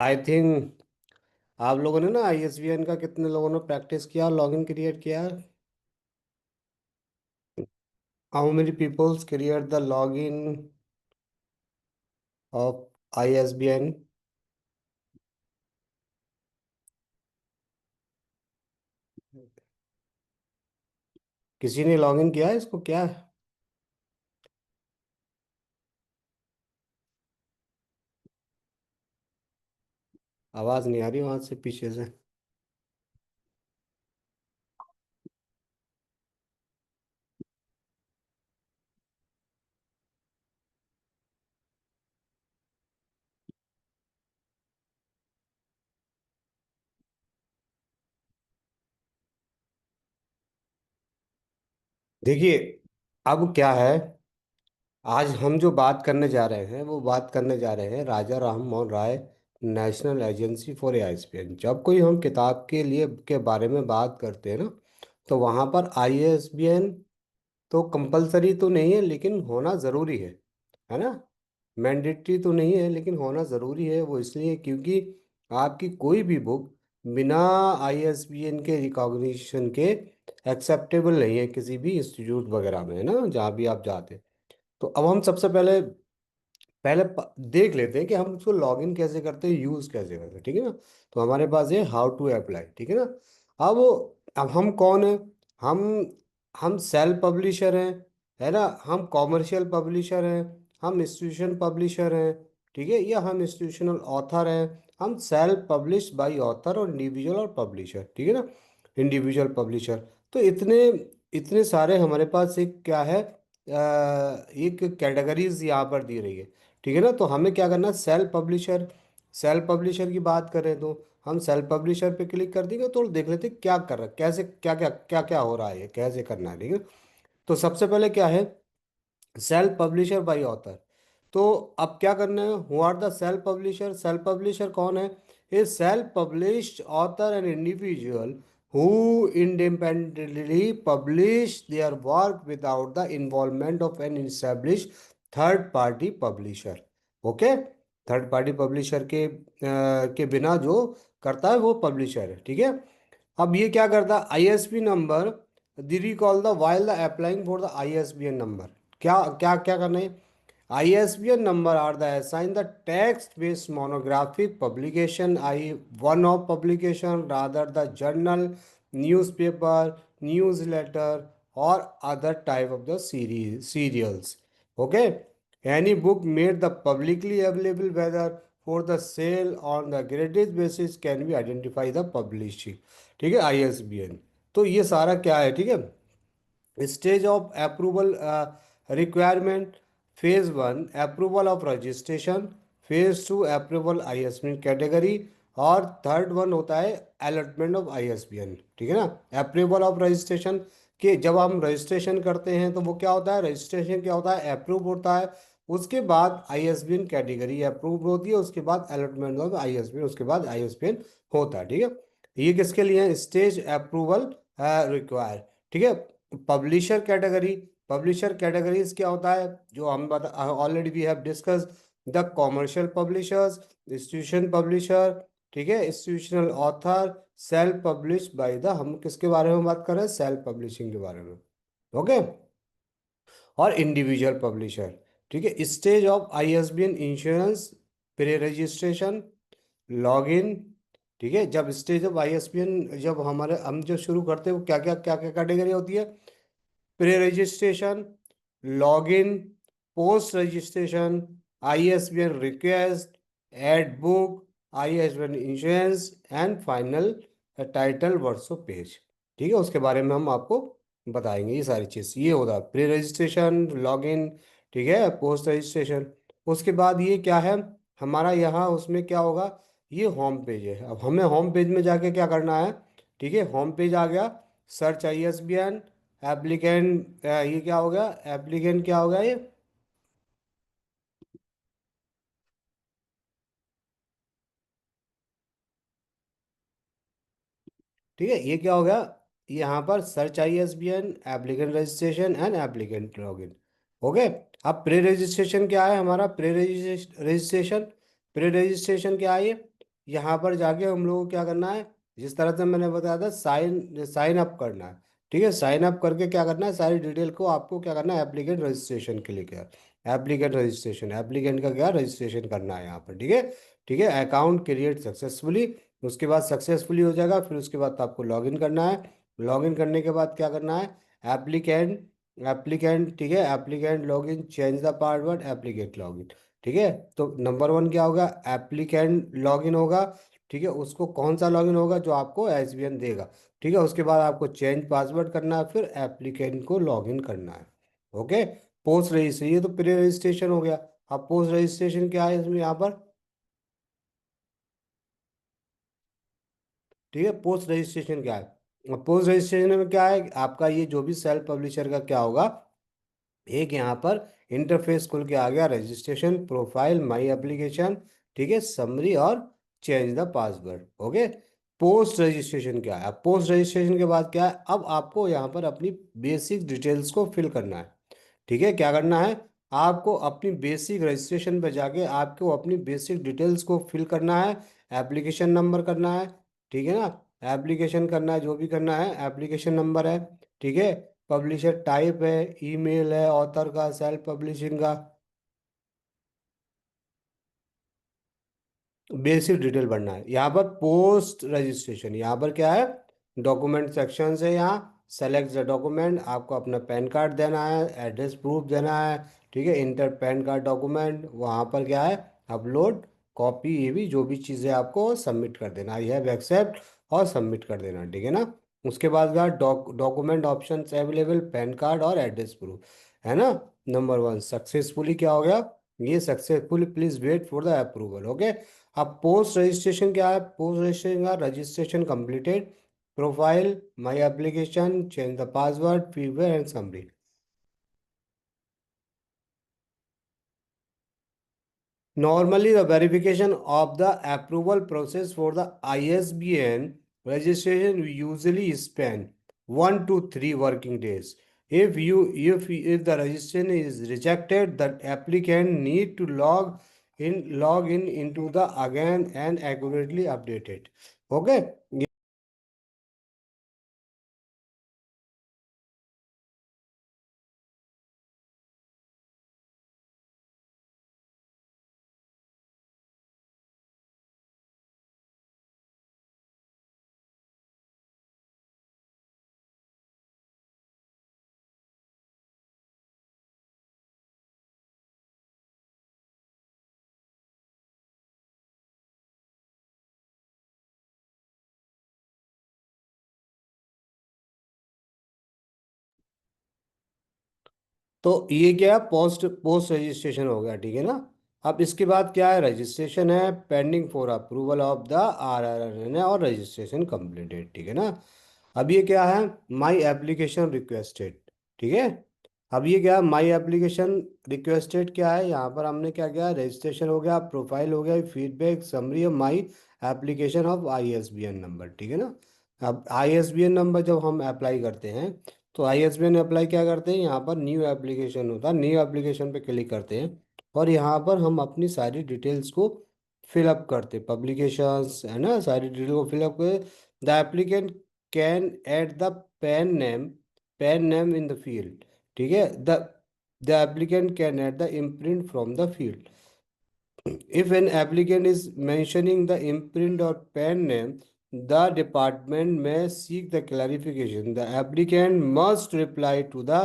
I think आप लोगों ने ना आईएसबीएन का कितने लोगों ने प्रैक्टिस किया और लॉगिन क्रिएट किया? How many peoples create the login of ISBN? किसी ने लॉगिन किया है इसको क्या? आवाज नहीं आ रही वहां से पीछे से। देखिए, अब क्या है, आज हम जो बात करने जा रहे हैं वो बात करने जा रहे हैं राजा Ram Mohan Roy national agency for ISBN. जब कोई हम किताब के लिए के बारे में बात करते हैं ना, तो वहां पर आईएसबीएन तो कंपलसरी तो नहीं है लेकिन होना ज़रूरी है ना। मैंडेटरी तो नहीं है लेकिन होना ज़रूरी है। वो इसलिए क्योंकि आपकी कोई भी बुक बिना आईएसबीएन के रिकॉग्निशन के एक्सेप्टेबल नहीं है किसी भी इंस्टीट्यूट वगैरह में, है ना, जहाँ भी आप जाते हैं। तो अब हम सबसे पहले पहले देख लेते हैं कि हम उसको लॉगिन कैसे करते हैं, यूज़ कैसे करते हैं, ठीक है ना। तो हमारे पास ये हाउ टू अप्लाई, ठीक है ना। अब अब हम कौन है? हम हम सेल्फ पब्लिशर हैं, है ना। हम कॉमर्शियल पब्लिशर हैं, हम इंस्टीट्यूशन पब्लिशर हैं, ठीक है, या हम इंस्टीट्यूशनल ऑथर हैं। हम सेल्फ पब्लिश बाय ऑथर और इंडिविजुअल और पब्लिशर, ठीक है ना, इंडिविजुअल पब्लिशर। तो इतने इतने सारे हमारे पास एक क्या है, एक कैटेगरीज यहाँ पर दी रही है, ठीक है ना। तो हमें क्या करना है, सेल्फ पब्लिशर। सेल्फ पब्लिशर की बात करें तो हम सेल्फ पब्लिशर पे क्लिक कर देंगे तो देख लेते हैं क्या कर रहा है, कैसे क्या क्या क्या क्या हो रहा है, ये कैसे करना है, ठीक है। तो सबसे पहले क्या है, सेल्फ पब्लिशर बाय ऑथर। तो अब क्या करना है, who are the self publisher? Self publisher कौन है? A self published author and individual who independently publish their work without the involvement of an established third party publisher। Okay, third party publisher के बिना जो करता है वो publisher है, ठीक है। अब ये क्या करता है, ISB number the recall the while the applying for the ISBN number. क्या क्या क्या करना है, ISBN number are the assign the text-based monographic publication, I one of publication rather the journal, newspaper, newsletter or other type of the series serials. Okay, any book made the publicly available whether for the sale on the credit basis can be identify the publishing, ठीक है, ISBN। तो ये सारा क्या है, ठीक है। Stage of approval requirement, phase one approval of registration, phase two approval ISBN category, और थर्ड वन होता है अलॉटमेंट ऑफ आईएसबीएन, ठीक है ना। अप्रूवल ऑफ रजिस्ट्रेशन के जब हम रजिस्ट्रेशन करते हैं तो वो क्या होता है, रजिस्ट्रेशन क्या होता है, अप्रूव होता है। उसके बाद आईएसबीएन कैटेगरी अप्रूव होती है, उसके बाद अलॉटमेंट ऑफ आईएसबीएन, उसके बाद आईएसबीएन होता है, ठीक है। ये किसके लिए है, स्टेज अप्रूवल रिक्वायर, ठीक है। पब्लिशर कैटेगरी, पब्लिशर कैटेगरीज क्या होता है, जो हम बता already we have discuss the commercial publishers, institution publisher, ठीक है, institutional author, self publish by the, हम किसके बारे में बात कर रहे हैं, सेल्फ पब्लिशिंग के बारे में, ओके। और इंडिविजुअल पब्लिशर, ठीक है। Stage of ISBN insurance, pre registration, login, ठीक है। जब स्टेज ऑफ आईएसबीएन जब हमारे हम जो शुरू करते हैं वो क्या क्या कैटेगरी होती है, pre registration, login, post registration, ISBN request, add book, ISBN insurance and final title verso page, ठीक है। उसके बारे में हम आपको बताएंगे, ये सारी चीज़ ये होता है प्री रजिस्ट्रेशन, लॉगिन, ठीक है, पोस्ट रजिस्ट्रेशन। उसके बाद ये क्या है हमारा यहाँ, उसमें क्या होगा, ये होम पेज है। अब हमें होम पेज में जाके क्या करना है, ठीक है, होम पेज आ गया, सर्च आईएसबीएन एप्लीकेंट, ये क्या हो गया, एप्लीकेंट क्या हो गया ये, ठीक है, ये क्या हो गया, यहाँ पर search ISBN, applicant registration and applicant login, okay. अब प्री रजिस्ट्रेशन क्या है हमारा, प्री रजिस्ट्रेशन, प्री रजिस्ट्रेशन क्या है ये, यहाँ पर जाके हम लोगों को क्या करना है, जिस तरह से मैंने बताया था, साइन साइन अप करना है। ठीक है, साइन अप करके क्या करना है, सारी डिटेल को आपको क्या करना है, एप्लीकेंट रजिस्ट्रेशन के लिए क्या, एप्लीकेंट रजिस्ट्रेशन, एप्लीकेंट का क्या रजिस्ट्रेशन करना है यहाँ पर। ठीक है, ठीक है, अकाउंट क्रिएट सक्सेसफुली। उसके बाद सक्सेसफुली हो जाएगा, फिर उसके बाद आपको लॉगिन करना है। लॉगिन करने के बाद क्या करना है, एप्लीकेंट एप्लीकेंट ठीक है, applicant login, change the password, applicant login. ठीक है, तो नंबर वन क्या होगा, एप्लीकेंट लॉगिन होगा। ठीक है, उसको कौन सा लॉगिन होगा, जो आपको एसबीएन देगा। ठीक है, उसके बाद आपको चेंज पासवर्ड करना है, फिर एप्लीकेंट को लॉगिन करना है। ओके, पोस्ट रजिस्ट्रेशन, ये तो प्री रजिस्ट्रेशन हो गया। अब पोस्ट रजिस्ट्रेशन क्या है इसमें यहाँ पर। ठीक है, पोस्ट रजिस्ट्रेशन क्या है, पोस्ट रजिस्ट्रेशन में क्या है, आपका ये जो भी सेल्फ पब्लिशर का क्या होगा, एक यहाँ पर इंटरफेस खुल के आ गया, रजिस्ट्रेशन, प्रोफाइल, माई एप्लीकेशन। ठीक है, समरी और change the password. Okay, post registration क्या है, अब पोस्ट रजिस्ट्रेशन के बाद क्या है, अब आपको यहाँ पर अपनी बेसिक डिटेल्स को फिल करना है। ठीक है, क्या करना है, आपको अपनी बेसिक रजिस्ट्रेशन पे जाके आपको अपनी बेसिक डिटेल्स को फिल करना है। एप्लीकेशन नंबर करना है। ठीक है ना, एप्लीकेशन करना है, जो भी करना है, एप्लीकेशन नंबर है। ठीक है, पब्लिशर टाइप है, ईमेल है, ऑथर का, सेल्फ पब्लिशिंग का, बेसिक डिटेल भरना है। यहाँ पर पोस्ट रजिस्ट्रेशन, यहाँ पर क्या है, डॉक्यूमेंट सेक्शन है। यहाँ सेलेक्ट द डॉक्यूमेंट, आपको अपना पैन कार्ड देना है, एड्रेस प्रूफ देना है। ठीक है, इंटर पैन कार्ड डॉक्यूमेंट, वहाँ पर क्या है, अपलोड कॉपी, ये भी जो भी चीज़ें आपको सबमिट कर देना, आई हैव एक्सेप्ट, और सबमिट कर देना। ठीक है ना, उसके बाद का document option available, pan card और एड्रेस प्रूफ, है ना। नंबर वन सक्सेसफुली क्या हो गया, ये successfully, please wait for the approval. Okay, अब पोस्ट रजिस्ट्रेशन क्या है, पोस्ट रजिस्ट्रेशन का registration completed, profile, my application, change the password, feedback and summary. Normally, the verification of the approval process for the ISBN registration usually span 1 to 3 working days. If the registration is rejected, the applicant need to log in into the again and accurately update it. Okay. तो ये क्या है, post post registration हो गया। ठीक है ना, अब इसके बाद क्या है, रजिस्ट्रेशन है, pending for approval of the RRN है, और रजिस्ट्रेशन कंप्लीटेड। ठीक है ना, अब ये क्या है, माई एप्लीकेशन रिक्वेस्टेड। ठीक है, अब ये क्या है, माई एप्लीकेशन रिक्वेस्टेड क्या है, यहाँ पर हमने क्या किया, रजिस्ट्रेशन हो गया, प्रोफाइल हो गया, feedback, summary of my application of ISBN number. ठीक है ना, अब ISBN नंबर जब हम अप्लाई करते हैं, तो ISBN अप्लाई क्या करते हैं, यहाँ पर न्यू एप्लीकेशन होता है, न्यू एप्लीकेशन पे क्लिक करते हैं, और यहाँ पर हम अपनी सारी डिटेल्स को फिलअप करते हैं, पब्लिकेशंस है ना, सारी डिटेल को फिलअप कर, the applicant can add the pen name pen name in the field. ठीक है, the applicant can add the imprint from the field. If an applicant is mentioning the imprint or pen name, the department may seek the clarification. The applicant must reply to the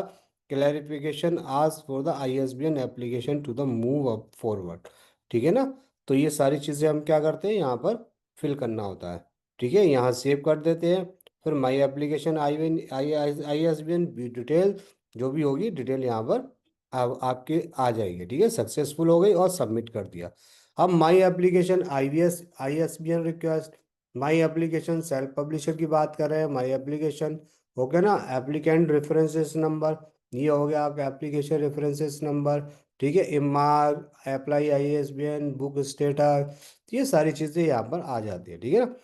clarification, ask for the ISBN application to the move up forward. ठीक है ना, तो ये सारी चीज़ें हम क्या करते हैं, यहाँ पर फिल करना होता है। ठीक है, यहाँ सेव कर देते हैं, फिर माई एप्लीकेशन ISBN डिटेल, जो भी होगी डिटेल यहाँ पर अब आपके आ जाएगी। ठीक है, सक्सेसफुल हो गई और सबमिट कर दिया। अब my application ISBN request, my application self publisher की बात कर रहे हैं, माई एप्लीकेशन हो गया ना, एप्लीकेंट रेफरेंसेस नंबर, ये हो गया आपका एप्लीकेशन रेफरेंसेस नंबर। ठीक है, इमार, अप्लाई ISBN, बुक स्टेटस, ये सारी चीज़ें यहाँ पर आ जाती है। ठीक है ना,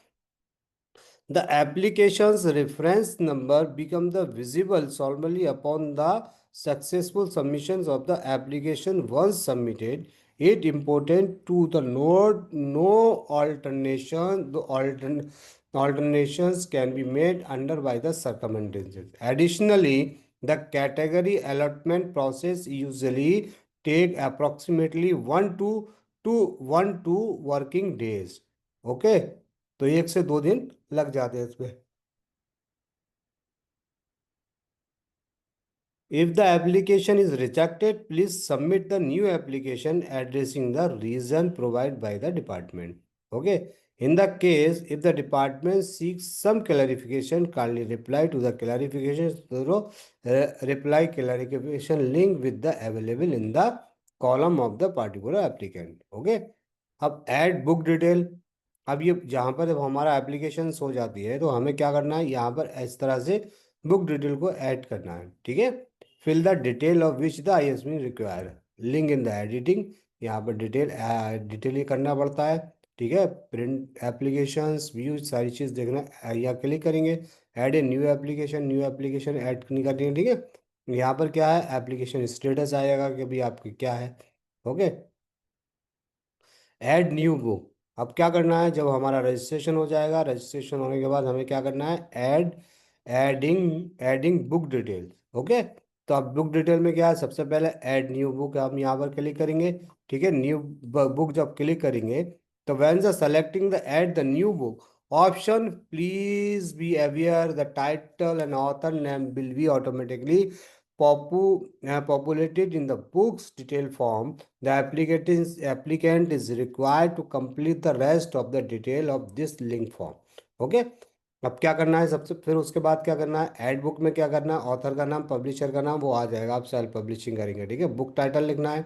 the application's reference number become the visible solely upon the successful submissions of the application once submitted. it important to the note no alternation the alternations can be made under by the circumstances. Additionally, the category allotment process usually take approximately 1 to 2 working days. Okay, तो 1 से 2 दिन लग जाते हैं इसमें. If the application is rejected, please submit the new application addressing the reason provided by the department. Okay. In the case, if the department seeks some clarification, kindly reply to the clarification through reply clarification link with the available in the column of the particular applicant. Okay. अब add book detail. अब ये जहाँ पर जब हमारा application हो जाती है तो हमें क्या करना है, यहाँ पर इस तरह से बुक डिटेल को ऐड करना है. ठीक है. Fill the detail of which the ISBN require, link in the editing. यहाँ पर डिटेल ही करना पड़ता है. ठीक है. प्रिंट एप्लीकेशंस व्यू सारी चीज़ देखना यहाँ क्लिक करेंगे. Add a new application add नहीं करनी है. ठीक है. यहाँ पर क्या है, एप्लीकेशन स्टेटस आएगा कि भाई आपकी क्या है. ओके. Add new book. अब क्या करना है, जब हमारा रजिस्ट्रेशन हो जाएगा, रजिस्ट्रेशन होने के बाद हमें क्या करना है, एडिंग बुक डिटेल्स. ओके. तो अब बुक डिटेल में क्या है, सबसे पहले ऐड न्यू बुक हम यहाँ पर क्लिक करेंगे. ठीक है. न्यू बुक जब क्लिक करेंगे तो when the selecting the add the new book option, please be aware the title and author name will be automatically populated in the book's detail form. The applicant is required to complete the rest of the detail of this link form. Okay. अब क्या करना है, सबसे फिर उसके बाद क्या करना है, एड बुक में क्या करना है, ऑथर का नाम, पब्लिशर का नाम वो आ जाएगा, आप सेल्फ पब्लिशिंग करेंगे. ठीक है. बुक टाइटल लिखना है.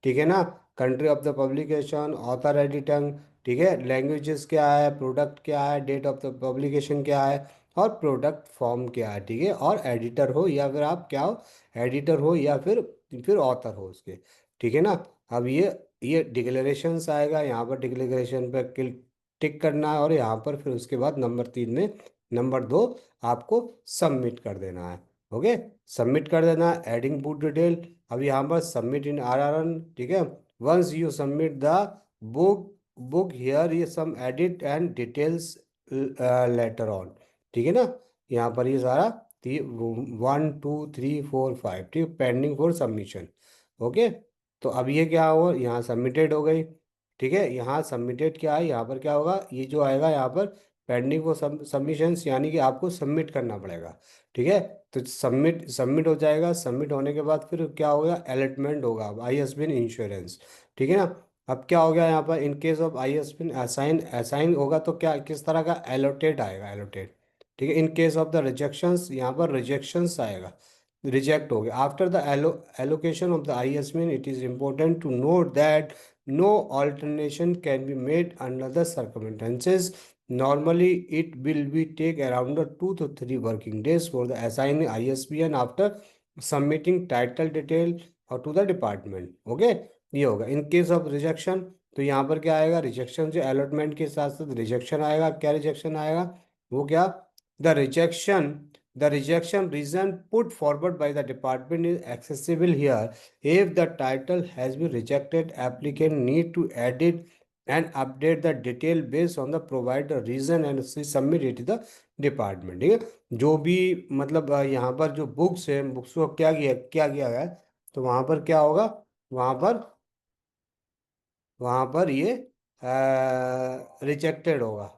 ठीक है ना. Country of the publication, author editor. ठीक है. लैंग्वेजेस क्या है, प्रोडक्ट क्या है, डेट ऑफ द पब्लिकेशन क्या है, और प्रोडक्ट फॉर्म क्या है. ठीक है. और एडिटर हो या फिर आप क्या हो, एडिटर हो या फिर ऑथर हो उसके. ठीक है ना. अब ये डिक्लेरेशंस आएगा, यहाँ पर डिक्लेरेशन पर क्लिक टिक करना है, और यहाँ पर फिर उसके बाद नंबर 3 में नंबर 2 आपको सबमिट कर देना है. ओके. सबमिट कर देना है. Adding book detail. अब यहाँ पर सबमिट इन RRN. ठीक है. Once you submit the book here ये some edit and details later on. ठीक है ना. यहाँ पर ये सारा 1 2 3 4 5, ठीक, पेंडिंग फॉर सबमिशन. ओके. तो अब ये क्या हुआ, यहाँ सबमिटेड हो गई. ठीक है. यहाँ सबमिटेड क्या है, यहाँ पर क्या होगा, ये जो आएगा यहाँ पर पेंडिंग फॉर सबमिशंस, यानी कि आपको सबमिट करना पड़ेगा. ठीक है. तो सबमिट सबमिट हो जाएगा. सबमिट होने के बाद फिर क्या होगा, अलॉटमेंट होगा ISBN इंश्योरेंस. ठीक है ना. अब क्या हो गया यहाँ पर, in case of ISBN assign assign होगा तो क्या किस तरह का एलोटेट आएगा, एलोटेट. ठीक है. In case of the rejections, यहाँ पर रिजेक्शंस आएगा, रिजेक्ट हो गया. After the allocation of the ISBN it is important to note that no alternation can be made under the circumstances. Normally it will be take around 2 to 3 working days for the assigning ISBN after submitting title detail or to the department. Okay. ये होगा इन case of rejection. तो यहाँ पर क्या आएगा, rejection जो allotment के साथ साथ रिजेक्शन आएगा. क्या रिजेक्शन आएगा, वो क्या, the rejection the rejection reason put forward by the department is accessible here. If the title has been rejected, applicant need to edit and update the detail based on the provider reason and submit it to the department. ठीक है. जो भी मतलब यहाँ पर जो books है, books को क्या किया गया है, तो वहाँ पर क्या होगा, वहाँ पर वहाँ पर ये रिजेक्टेड होगा.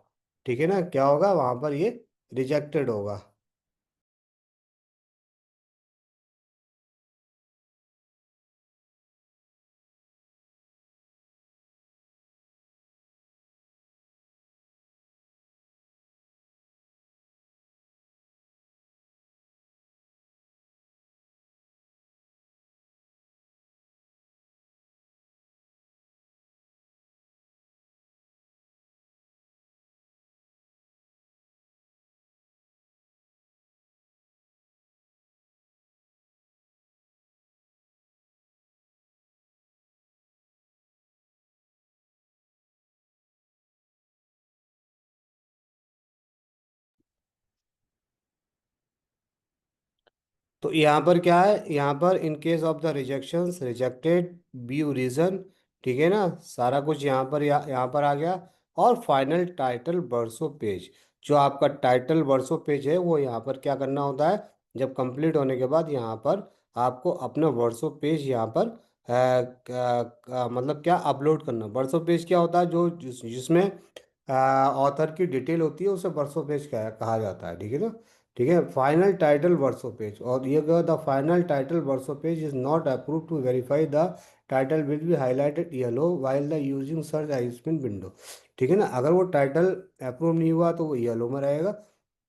ठीक है ना. क्या होगा, वहाँ पर ये रिजेक्टेड होगा. तो यहाँ पर क्या है, यहाँ पर in case of the rejections rejected view reason. ठीक है ना, सारा कुछ यहाँ पर यहाँ पर आ गया। और फाइनल टाइटल वर्सो पेज, जो आपका टाइटल वर्सो पेज है वो यहाँ पर क्या करना होता है, जब कंप्लीट होने के बाद यहाँ पर आपको अपना वर्सो पेज यहाँ पर मतलब क्या अपलोड करना। वर्सो पेज क्या होता है, जो जिसमें ऑथर की डिटेल होती है उसे वर्सो पेज कहा जाता है, ठीक है ना। ठीक है, फाइनल टाइटल वर्सो पेज, और ये the final title verso page is not approve to verify the title will be highlighted yellow while the using search assignment window. ठीक है ना, अगर वो टाइटल अप्रूव नहीं हुआ तो वो येलो में रहेगा।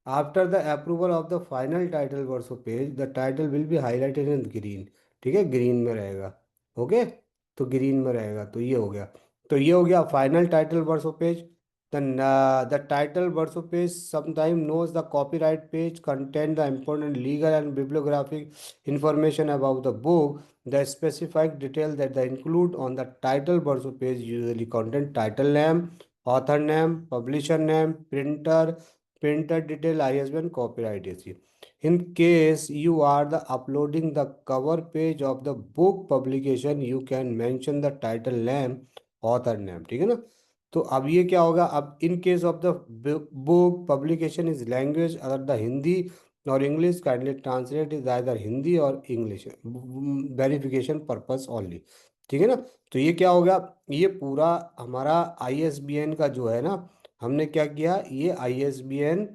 After the approval of the final title verso page the title will be highlighted in green. ठीक है, ग्रीन में रहेगा। ओके, तो ग्रीन में रहेगा, तो ये हो गया। तो ये हो गया final title verso page. The title verso page, sometimes knows the copyright page, contain the important legal and bibliographic information about the book. The specific detail that they include on the title verso page usually contain title name, author name, publisher name, printer detail, ISBN, copyright issue. In case you are the uploading the cover page of the book publication, you can mention the title name, author name, ठीक है ना। तो अब ये क्या होगा, अब इन case of the book publication is language अगर द हिंदी और English, kindly translate is either Hindi और इंग्लिश, वेरिफिकेशन पर्पस ओनली। ठीक है ना। तो ये क्या होगा, ये पूरा हमारा आईएसबीएन का जो है ना, हमने क्या किया, ये आईएसबीएन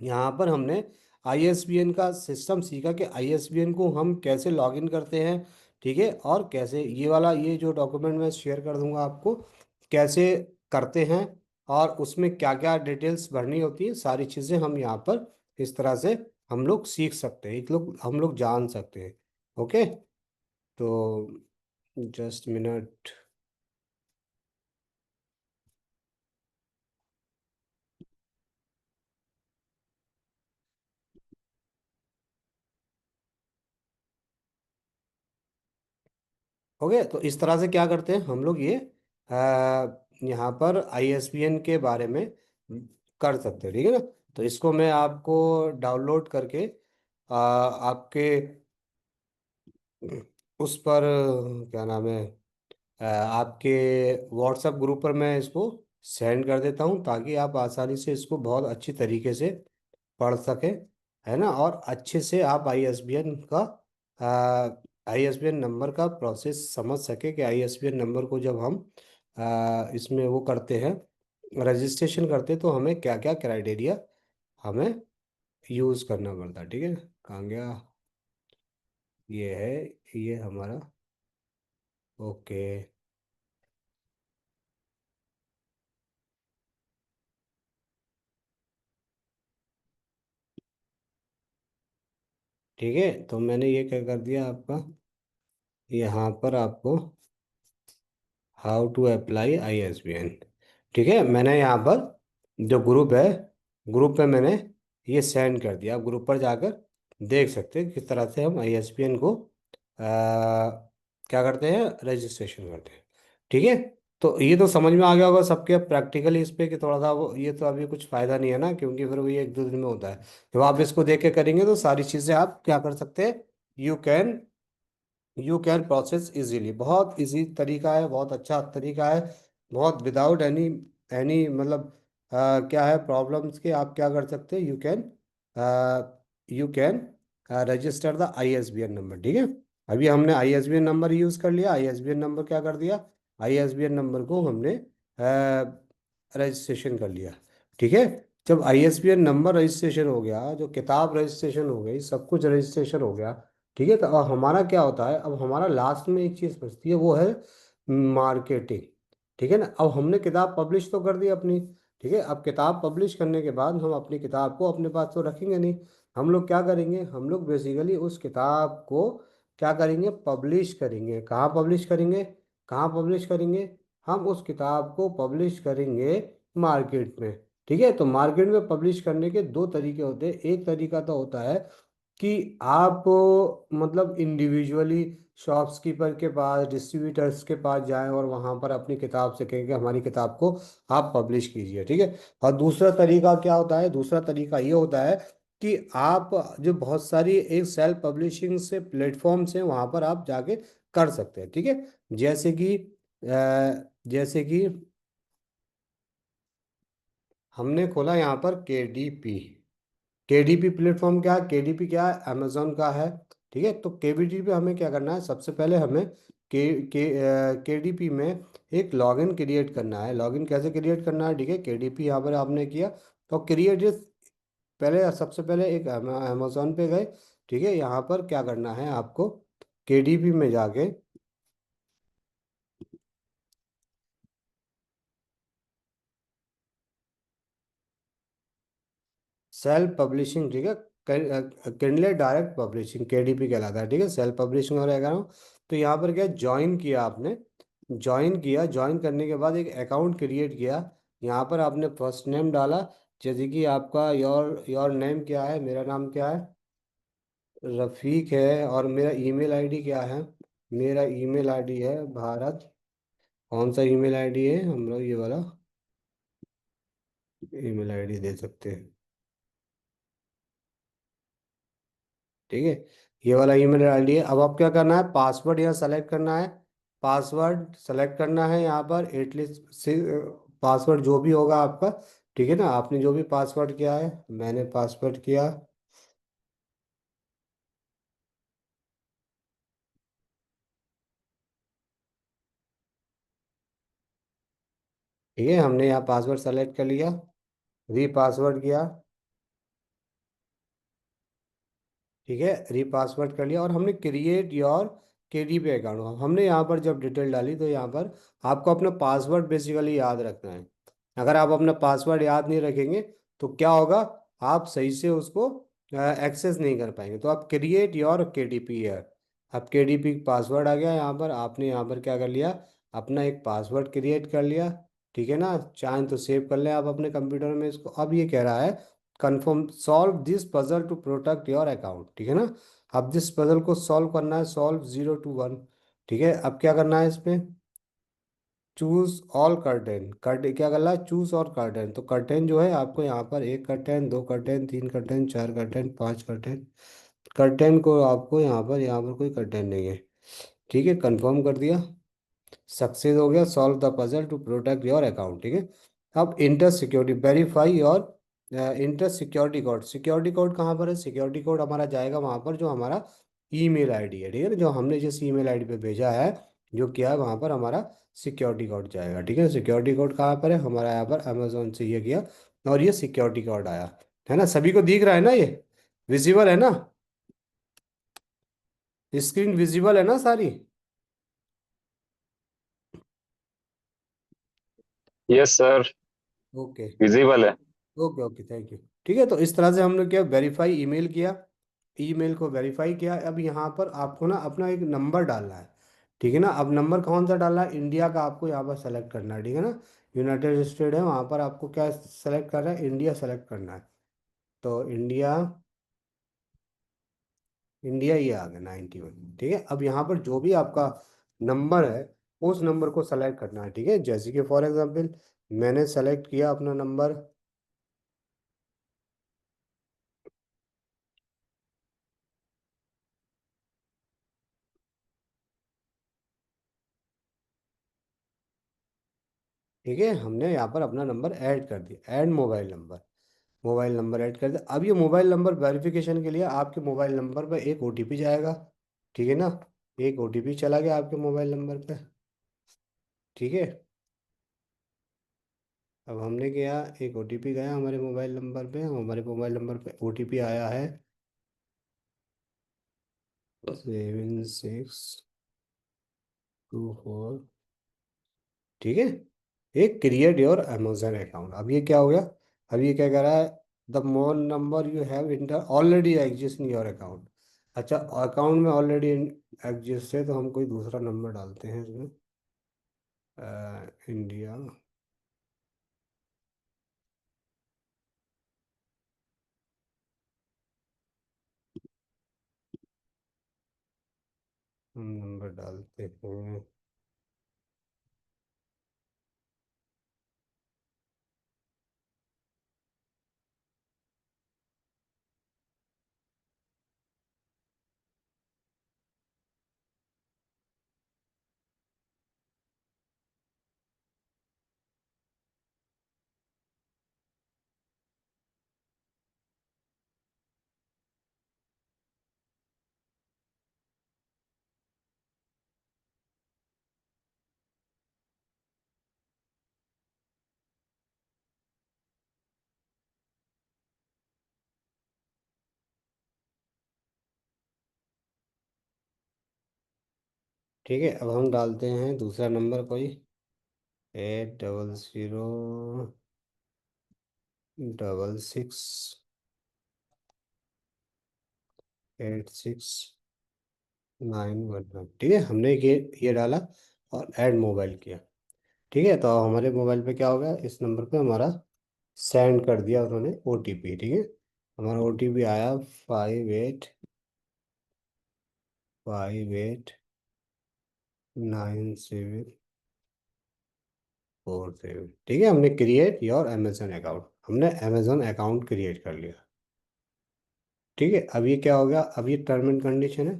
यहाँ पर हमने आईएसबीएन का सिस्टम सीखा कि आईएसबीएन को हम कैसे लॉगिन करते हैं। ठीक है, और कैसे ये वाला, ये जो डॉक्यूमेंट मैं शेयर कर दूंगा आपको, कैसे करते हैं, और उसमें क्या क्या डिटेल्स भरनी होती है, सारी चीज़ें हम यहाँ पर इस तरह से हम लोग सीख सकते हैं, एक लोग हम लोग जान सकते हैं। ओके, तो जस्ट मिनट। ओके, तो इस तरह से क्या करते हैं हम लोग, ये यहाँ पर आईएसबीएन के बारे में कर सकते हैं। ठीक है ना, तो इसको मैं आपको डाउनलोड करके आपके उस पर क्या नाम है, आपके व्हाट्सएप ग्रुप पर मैं इसको सेंड कर देता हूँ, ताकि आप आसानी से इसको बहुत अच्छी तरीके से पढ़ सकें, है ना, और अच्छे से आप आईएसबीएन का आईएसबीएन नंबर का प्रोसेस समझ सके कि आईएसबीएन नंबर को जब हम इसमें वो करते हैं, रजिस्ट्रेशन करते हैं, तो हमें क्या क्या क्राइटेरिया हमें यूज़ करना पड़ता है। ठीक है, कहाँ गया, ये है, ये हमारा। ओके, ठीक है, तो मैंने ये क्या कर दिया आपका, यहाँ पर आपको हाउ टू अप्लाई आईएसबीएन। ठीक है, मैंने यहाँ पर जो ग्रुप है, ग्रुप पे मैंने ये सेंड कर दिया। आप ग्रुप पर जाकर देख सकते हैं किस तरह से हम आईएसबीएन को क्या करते हैं, रजिस्ट्रेशन करते हैं। ठीक है, तो ये तो समझ में आ गया होगा सबके प्रैक्टिकली इस पे, कि थोड़ा सा वो, ये तो अभी कुछ फ़ायदा नहीं है ना, क्योंकि फिर वो ये एक दो दिन में होता है। जब आप इसको देख के करेंगे तो सारी चीज़ें आप क्या कर सकते हैं, यू कैन प्रोसेस इजीली। बहुत इजी तरीका है, बहुत अच्छा तरीका है, बहुत विदाउट एनी एनी मतलब क्या है प्रॉब्लम्स के, आप क्या कर सकते हैं, you can register the ISBN number. ठीक है, अभी हमने आईएसबीएन नंबर यूज़ कर लिया, आईएसबीएन नंबर क्या कर दिया, आईएसबीएन नंबर को हमने रजिस्ट्रेशन कर लिया। ठीक है, जब आईएसबीएन नंबर रजिस्ट्रेशन हो गया, जो किताब रजिस्ट्रेशन हो गई, सब कुछ रजिस्ट्रेशन हो गया। ठीक है, तो अब हमारा क्या होता है, अब हमारा लास्ट में एक चीज़ बचती है, वो है मार्केटिंग। ठीक है ना, अब हमने किताब पब्लिश तो कर दी अपनी। ठीक है, अब किताब पब्लिश करने के बाद हम अपनी किताब को अपने पास तो रखेंगे नहीं। हम लोग क्या करेंगे, हम लोग बेसिकली उस किताब को क्या करेंगे, पब्लिश करेंगे। कहाँ पब्लिश करेंगे, कहाँ पब्लिश करेंगे, हम उस किताब को पब्लिश करेंगे मार्केट में। ठीक है, तो मार्केट में पब्लिश करने के दो तरीके होते हैं। एक तरीका तो होता है कि आप मतलब इंडिविजुअली शॉप्सकीपर के पास, डिस्ट्रीब्यूटर्स के पास जाएं और वहां पर अपनी किताब से कहें कि हमारी किताब को आप पब्लिश कीजिए। ठीक है, और दूसरा तरीका क्या होता है, दूसरा तरीका ये होता है कि आप जो बहुत सारी एक सेल्फ पब्लिशिंग से प्लेटफॉर्म्स हैं, वहां पर आप जाके कर सकते हैं, ठीक है। जैसे कि जैसे कि हमने खोला यहाँ पर केडीपी। केडीपी प्लेटफॉर्म क्या है? केडीपी क्या है? अमेजोन का है। ठीक है, तो केडीपी पे हमें क्या करना है? सबसे पहले हमें केडीपी में एक लॉगिन क्रिएट करना है। लॉगिन कैसे क्रिएट करना है? ठीक है, केडीपी यहाँ पर आपने किया तो क्रिएट, पहले सबसे पहले एक अमेजोन पे गए। ठीक है, यहाँ पर क्या करना है आपको? केडीपी में जाके सेल्फ पब्लिशिंग, ठीक है, किंडले डायरेक्ट पब्लिशिंग केडीपी कहलाता है। ठीक है, सेल्फ पब्लिशिंग और रहा हूँ। तो यहाँ पर क्या, ज्वाइन किया आपने, ज्वाइन किया, ज्वाइन करने के बाद एक अकाउंट क्रिएट किया। यहाँ पर आपने फर्स्ट नेम डाला, जैसे कि आपका योर योर नेम क्या है, मेरा नाम क्या है, रफीक है। और मेरा ईमेल आईडी क्या है? मेरा ईमेल आईडी है भारत, कौन सा ईमेल आईडी है हम लोग, ये वाला ईमेल आईडी दे सकते हैं। ठीक है, ये वाला ईमेल आईडी है। अब आप क्या करना है? पासवर्ड यहाँ सेलेक्ट करना है। पासवर्ड सेलेक्ट करना है यहाँ पर एटलीस्ट से, पासवर्ड जो भी होगा आपका। ठीक है ना, आपने जो भी पासवर्ड किया है, मैंने पासवर्ड किया। ठीक है, हमने यहाँ पासवर्ड सेलेक्ट कर लिया, री पासवर्ड किया। ठीक है, रीपासवर्ड कर लिया और हमने क्रिएट योर केडीपी अकाउंट, हमने यहाँ पर जब डिटेल डाली तो यहाँ पर आपको अपना पासवर्ड बेसिकली याद रखना है। अगर आप अपना पासवर्ड याद नहीं रखेंगे तो क्या होगा, आप सही से उसको एक्सेस नहीं कर पाएंगे। तो आप क्रिएट योर केडीपी है, अब केडीपी पासवर्ड आ गया यहाँ पर, आपने यहाँ पर क्या कर लिया, अपना एक पासवर्ड क्रिएट कर लिया। ठीक है ना, चाहें तो सेव कर लें आप अपने कंप्यूटर में इसको। अब ये कह रहा है confirm solve this puzzle to protect your account. ठीक है ना, अब दिस पजल को सॉल्व करना है, सॉल्व 0 to 1। ठीक है, अब क्या करना है इसमें? चूज ऑल कर्टेन, कर्टेन क्या करना है? चूज और कर्टेन, तो कर्टेन जो है आपको यहाँ पर एक कर्टेन, दो कर्टेन, तीन कर्टेन, चार कर्टेन, पांच कर्टेन, कर्टेन को आपको यहाँ पर कोई कर्टेन नहीं है। ठीक है, कंफर्म कर दिया, सक्सेस हो गया, solve the puzzle to protect your account. ठीक है, अब इंटर सिक्योरिटी वेरीफाई और enter security code, security code कहाँ पर है? सिक्योरिटी कोड हमारा जाएगा वहाँ पर जो हमारा ईमेल आईडी है। ठीक है ना, जो हमने जिस ईमेल आईडी पे भेजा है, जो किया है वहाँ पर हमारा सिक्योरिटी कोड जाएगा। ठीक है, सिक्योरिटी कोड कहाँ पर है? हमारा यहाँ पर अमेजोन से ये किया और ये सिक्योरिटी कोड आया। है ना, सभी को दिख रहा है ना, ये विजिबल है ना, स्क्रीन विजिबल है ना सारी? Yes sir. ओके, विजिबल है। Okay, okay, thank you. ठीक है, तो इस तरह से हमने क्या, वेरीफाई ईमेल किया, ईमेल को वेरीफाई किया। अब यहाँ पर आपको ना अपना एक नंबर डालना है। ठीक है ना, अब नंबर कौन सा डालना है? इंडिया का आपको यहाँ पर सेलेक्ट करना है। ठीक है ना, यूनाइटेड स्टेट है, वहाँ पर आपको क्या सेलेक्ट करना है? इंडिया सेलेक्ट करना है। तो इंडिया, इंडिया ये आ गया 91। ठीक है, अब यहाँ पर जो भी आपका नंबर है उस नंबर को सेलेक्ट करना है। ठीक है, जैसे कि फॉर एग्जांपल मैंने सेलेक्ट किया अपना नंबर। ठीक है, हमने यहाँ पर अपना नंबर ऐड कर दिया, add mobile number, mobile number add कर दिया। अब ये मोबाइल नंबर वेरिफिकेशन के लिए आपके मोबाइल नंबर पर एक ओटीपी जाएगा। ठीक है ना, एक ओटीपी चला गया आपके मोबाइल नंबर पे। ठीक है, अब हमने किया, एक ओटीपी गया हमारे मोबाइल नंबर पे, हमारे मोबाइल नंबर पे ओटीपी आया है 7624। ठीक है, एक क्रिएट योर अमेजन अकाउंट। अब ये क्या हो गया? अब ये क्या कह रहा है? The more number you have inter already exist in your account. अच्छा, अकाउंट में ऑलरेडी एग्जिस्ट है तो हम कोई दूसरा नंबर डालते हैं इसमें, इंडिया हम नंबर डालते हैं। ठीक है, अब हम डालते हैं दूसरा नंबर कोई। 800668691। ठीक है, हमने ये डाला और ऐड मोबाइल किया। ठीक है, तो हमारे मोबाइल पे क्या होगा, इस नंबर पे हमारा सेंड कर दिया उन्होंने ओटीपी। ठीक है, हमारा ओटीपी आया 58589747। ठीक है, हमने क्रिएट योर अमेजन अकाउंट, हमने अमेजन अकाउंट क्रिएट कर लिया। ठीक है, अब ये क्या हो गया, अब ये टर्म एंड कंडीशन है।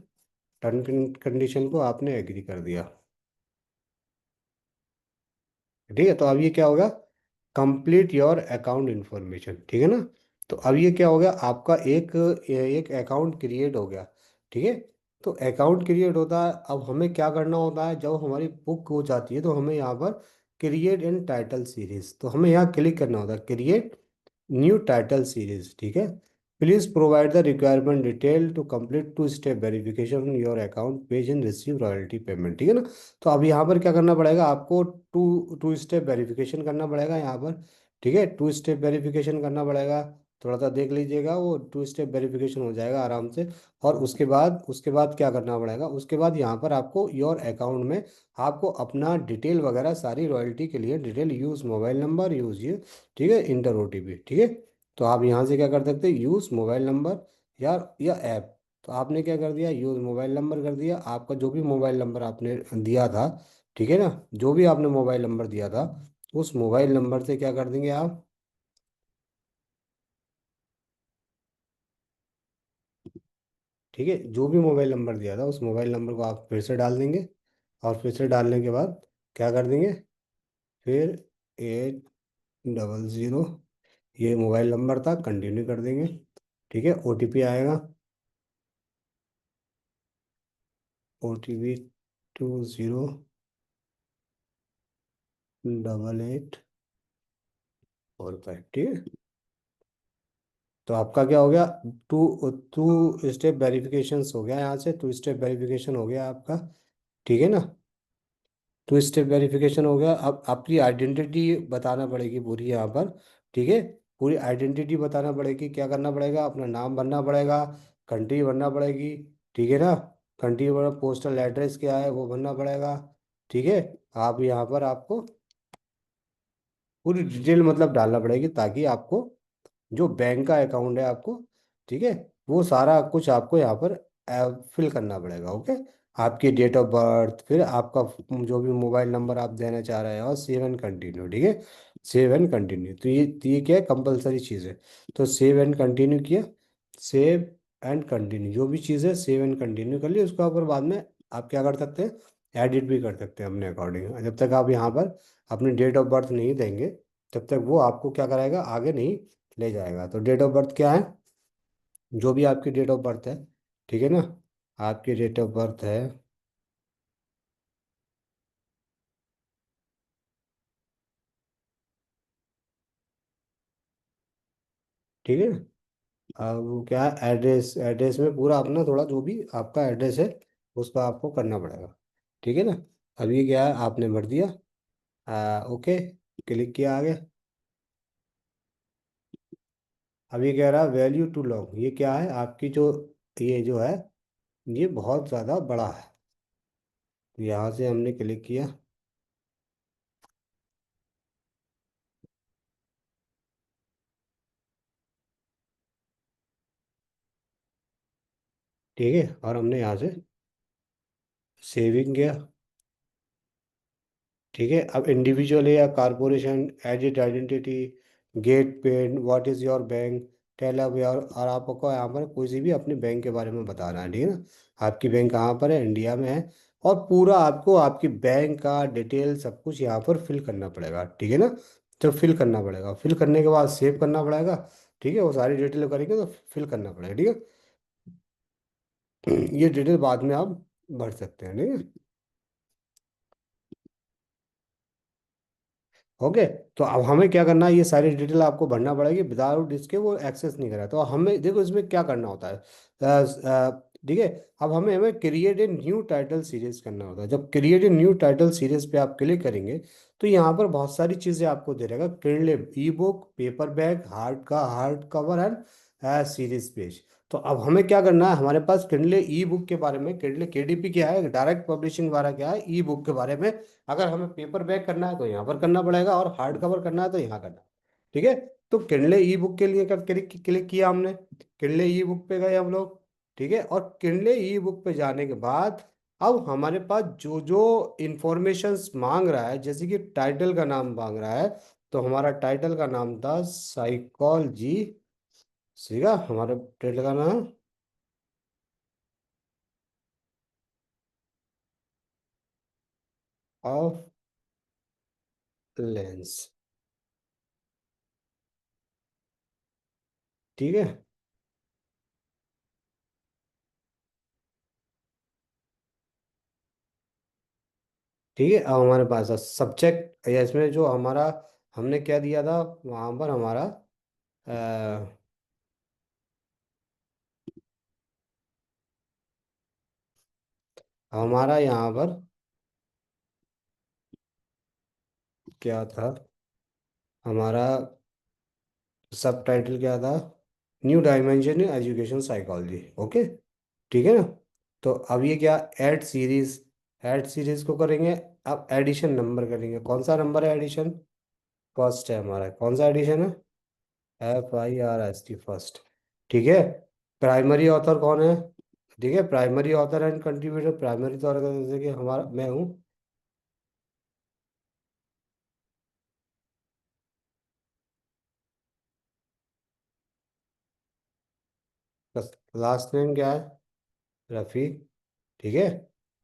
टर्म कंडीशन को आपने एग्री कर दिया। ठीक है, तो अब ये क्या होगा, कंप्लीट योर अकाउंट इन्फॉर्मेशन। ठीक है ना। तो अब ये क्या हो गया, आपका एक एक अकाउंट क्रिएट हो गया। ठीक है, तो अकाउंट क्रिएट होता है, अब हमें क्या करना होता है, जब हमारी बुक हो जाती है तो हमें यहाँ पर क्रिएट इन टाइटल सीरीज, तो हमें यहाँ क्लिक करना होता है, क्रिएट न्यू टाइटल सीरीज। ठीक है, please provide the requirement detail to complete two step verification on your account page and receive royalty payment. ठीक है ना। तो अब यहाँ पर क्या करना पड़ेगा आपको, टू टू स्टेप वेरिफिकेशन करना पड़ेगा यहाँ पर। ठीक है, टू स्टेप वेरिफिकेशन करना पड़ेगा। थोड़ा सा देख लीजिएगा, वो टू स्टेप वेरिफिकेशन हो जाएगा आराम से। और उसके बाद क्या करना पड़ेगा, उसके बाद यहाँ पर आपको योर अकाउंट में आपको अपना डिटेल वगैरह सारी रॉयल्टी के लिए detail, use mobile number, use ये। ठीक है, इंटर ओटीपी। ठीक है, तो आप यहाँ से क्या कर सकते हैं, यूज़ मोबाइल नंबर या ऐप। तो आपने क्या कर दिया, यूज़ मोबाइल नंबर कर दिया, आपका जो भी मोबाइल नंबर आपने दिया था। ठीक है ना, जो भी आपने मोबाइल नंबर दिया था, उस मोबाइल नंबर से क्या कर देंगे आप। ठीक है, जो भी मोबाइल नंबर दिया था उस मोबाइल नंबर को आप फिर से डाल देंगे। और फिर से डालने के बाद क्या कर देंगे, फिर 800, ये मोबाइल नंबर था, कंटिन्यू कर देंगे। ठीक है, ओटीपी आएगा, ओटीपी 208845। ठीक है, तो आपका क्या हो गया, टू टू स्टेप वेरिफिकेशन हो गया, यहाँ से टू स्टेप वेरिफिकेशन हो गया आपका। ठीक है ना, टू स्टेप वेरिफिकेशन हो गया। अब आपकी आइडेंटिटी बताना पड़ेगी पूरी यहाँ पर। ठीक है, पूरी आइडेंटिटी बताना पड़ेगी, क्या करना पड़ेगा, अपना नाम भरना पड़ेगा, कंट्री भरना पड़ेगी। ठीक है ना, कंट्री भरना, पोस्टल एड्रेस क्या है वो भरना पड़ेगा। ठीक है, आप यहाँ पर आपको पूरी डिटेल मतलब डालना पड़ेगी, ताकि आपको जो बैंक का अकाउंट है आपको, ठीक है, वो सारा कुछ आपको यहाँ पर फिल करना पड़ेगा। ओके, आपकी डेट ऑफ बर्थ, फिर आपका जो भी मोबाइल नंबर आप देना चाह रहे हैं, और सेव एंड कंटिन्यू। ठीक है, सेव एंड कंटिन्यू, तो ये क्या है, कंपलसरी चीज़ है। तो सेव एंड कंटिन्यू किया, सेव एंड कंटिन्यू, जो भी चीज़ है सेव एंड कंटिन्यू कर लिया, उसके ऊपर बाद में आप क्या कर सकते हैं, एडिट भी कर सकते हैं अपने अकॉर्डिंग। जब तक आप यहाँ पर अपनी डेट ऑफ बर्थ नहीं देंगे, तब तक वो आपको क्या कराएगा, आगे नहीं ले जाएगा। तो डेट ऑफ बर्थ क्या है, जो भी आपकी डेट ऑफ बर्थ है। ठीक है ना, आपकी डेट ऑफ बर्थ है। ठीक है, अब वो क्या है, एड्रेस, एड्रेस में पूरा अपना थोड़ा जो भी आपका एड्रेस है उसका आपको करना पड़ेगा। ठीक है ना, अब ये क्या है, आपने भर दिया, ओके, क्लिक किया आगे। अब ये कह रहा है वैल्यू टू लॉन्ग, ये क्या है आपकी जो, ये जो है ये बहुत ज़्यादा बड़ा है। तो यहाँ से हमने क्लिक किया। ठीक है, और हमने यहाँ से सेविंग किया। ठीक है, अब इंडिविजुअल है या corporation, edit identity, get paid, what is your bank, tell up your, और आपको यहाँ पर कोई सी भी अपने बैंक के बारे में बताना है। ठीक है ना, आपकी बैंक कहाँ पर है, इंडिया में है। और पूरा आपको आपकी बैंक का डिटेल सब कुछ यहाँ पर फिल करना पड़ेगा। ठीक है ना, तो फिल करना पड़ेगा, फिल करने के बाद सेव करना पड़ेगा। ठीक है, वो सारी डिटेल करेंगे तो फिल करना पड़ेगा। ठीक है, ये डिटेल बाद में आप भर सकते हैं। ठीक है, ओके। तो अब हमें क्या करना है, ये सारी डिटेल आपको भरना पड़ेगी, विदाउट इसके वो एक्सेस नहीं करा। तो हमें देखो इसमें क्या करना होता है, ठीक है। अब हमें हमें create a new title series करना होता है। जब create a new title series पे आप क्लिक करेंगे तो यहाँ पर बहुत सारी चीज़ें आपको दे रहेगा। Kindle E book, paper bag, hard cover and series page. तो अब हमें क्या करना है, हमारे पास किंडल ई बुक के बारे में, किंडल केडीपी क्या है, डायरेक्ट पब्लिशिंग वाला क्या है, ई बुक के बारे में। अगर हमें पेपर बैग करना है तो यहाँ पर करना पड़ेगा, और हार्ड कवर करना है तो यहाँ करना। ठीक है। तो किंडल ई बुक के लिए क्लिक क्लिक किया हमने, किंडल ई बुक पे गए हम लोग। ठीक है। और किंडले ई बुक पे जाने के बाद अब हमारे पास जो जो इंफॉर्मेशंस मांग रहा है, जैसे कि टाइटल का नाम मांग रहा है, तो हमारा टाइटल का नाम था साइकोलॉजी। सीखा हमारे टाइटल का नाम ऑफ लेंस। ठीक है। ठीक है। अब हमारे पास सब्जेक्ट, या इसमें जो हमारा हमने क्या दिया था वहां पर हमारा हमारा यहाँ पर क्या था, हमारा सब टाइटल क्या था, new dimension in education psychology. Okay. ठीक है ना। तो अब ये क्या, ऐड सीरीज, ऐड सीरीज को करेंगे। अब एडिशन नंबर करेंगे, कौन सा नंबर है एडिशन, फर्स्ट है हमारा, कौन सा एडिशन है, FIRST फर्स्ट। ठीक है। प्राइमरी ऑथर कौन है, ठीक है, primary author and contributor, primary author जैसे कि हमारा मैं हूँ। लास्ट नेम क्या है, रफ़ी। ठीक है।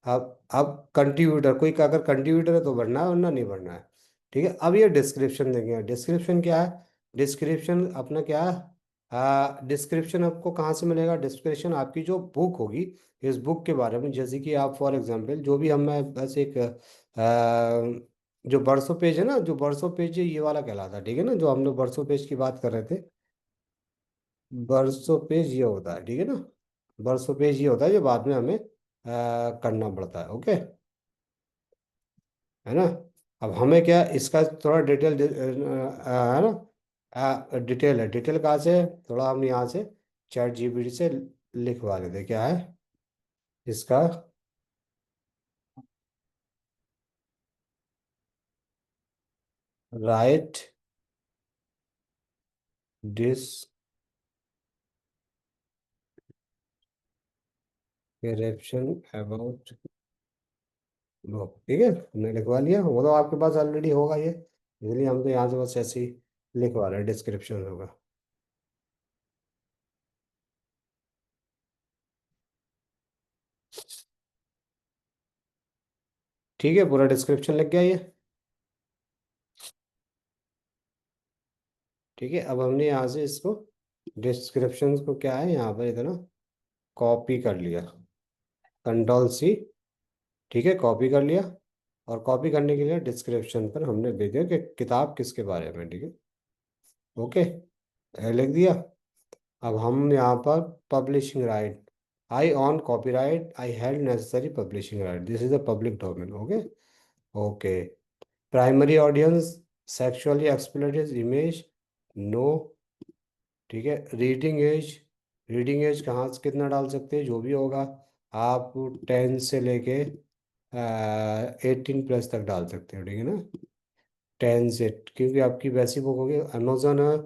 अब कंट्रीब्यूटर, कोई का अगर कंट्रीब्यूटर है तो बढ़ना है, वरना नहीं बढ़ना है। ठीक है। अब ये डिस्क्रिप्शन देंगे, डिस्क्रिप्शन क्या है, डिस्क्रिप्शन अपना क्या है, डिस्क्रिप्शन आपको कहाँ से मिलेगा, डिस्क्रिप्शन आपकी जो बुक होगी, इस बुक के बारे में, जैसे कि आप फॉर एग्जांपल जो भी हम, मैं बस एक जो बरसों पेज है ना, जो बरसों पेज है ये वाला कहलाता है। ठीक है ना, जो हम लोग बरसों पेज की बात कर रहे थे, बरसों पेज ये होता है। ठीक है ना, बरसों पेज ये होता है जो बाद में हमें करना पड़ता है। ओके, है ना। अब हमें क्या इसका थोड़ा डिटेल है ना, डिटेल है, डिटेल कहाँ से है? थोड़ा हम यहाँ से चैट जीपीटी से लिखवा लेते हैं। क्या है इसका, राइट डिस्क्रिप्शन अबाउट बुक। ठीक है, हमने लिखवा लिया, वो तो आपके पास ऑलरेडी होगा ये, इसलिए हम तो यहाँ से बस ऐसे ही लिखवा रहे हैं, डिस्क्रिप्शन होगा। ठीक है, पूरा डिस्क्रिप्शन लग गया ये। ठीक है। अब हमने यहाँ से इसको डिस्क्रिप्शन को क्या है यहाँ पर इतना कॉपी कर लिया, कंट्रोल C। ठीक है, कॉपी कर लिया। और कॉपी करने के लिए डिस्क्रिप्शन पर हमने दे दिया कि किताब किसके बारे में। ठीक है। ओके, लिख दिया। अब हम यहाँ पर publishing right, I own copyright, I had necessary publishing right, this is a public domain. Okay. Okay. Primary audience, sexually exploited image, no. ठीक है। रीडिंग एज, रीडिंग एज कहाँ से कितना डाल सकते हैं, जो भी होगा आप 10 से लेके 18+ तक डाल सकते हो। ठीक है ना, 10 से, क्योंकि आपकी वैसी बुक होगी अमेजोन है।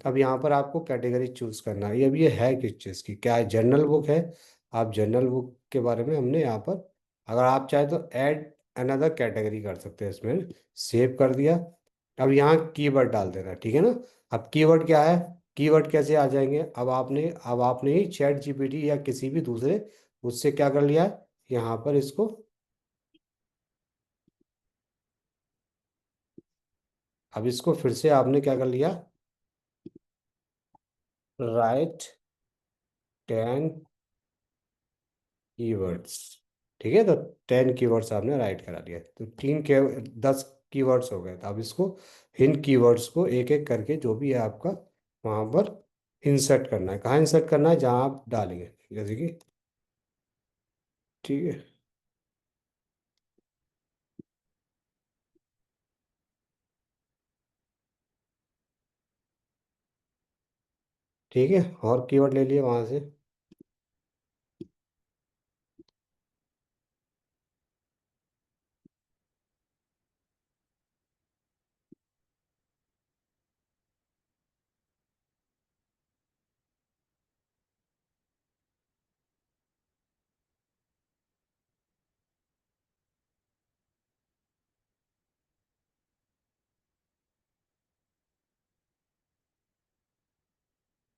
अब यहाँ पर आपको कैटेगरी चूज करना है। ये है किस चीज़ की, क्या है, जर्नल बुक है। आप जर्नल बुक के बारे में हमने यहाँ पर, अगर आप चाहे तो ऐड अनदर कैटेगरी कर सकते हैं इसमें, सेव कर दिया। अब यहाँ कीवर्ड डाल देना। ठीक है ना। अब कीवर्ड क्या है, कीवर्ड कैसे आ जाएंगे, अब आपने ही चैट जीपीटी या किसी भी दूसरे उससे क्या कर लिया है, यहाँ पर इसको, अब इसको फिर से आपने क्या कर लिया, राइट 10 कीवर्ड्स। ठीक है, तो 10 कीवर्ड्स आपने राइट करा दिया, तो 10 कीवर्ड्स हो गए। तो अब इसको, इन कीवर्ड्स को एक एक करके जो भी है आपका वहाँ पर इंसर्ट करना है। कहाँ इंसर्ट करना है, जहाँ आप डालेंगे, जैसे कि ठीक है। ठीक है, और कीवर्ड ले लिए वहां से।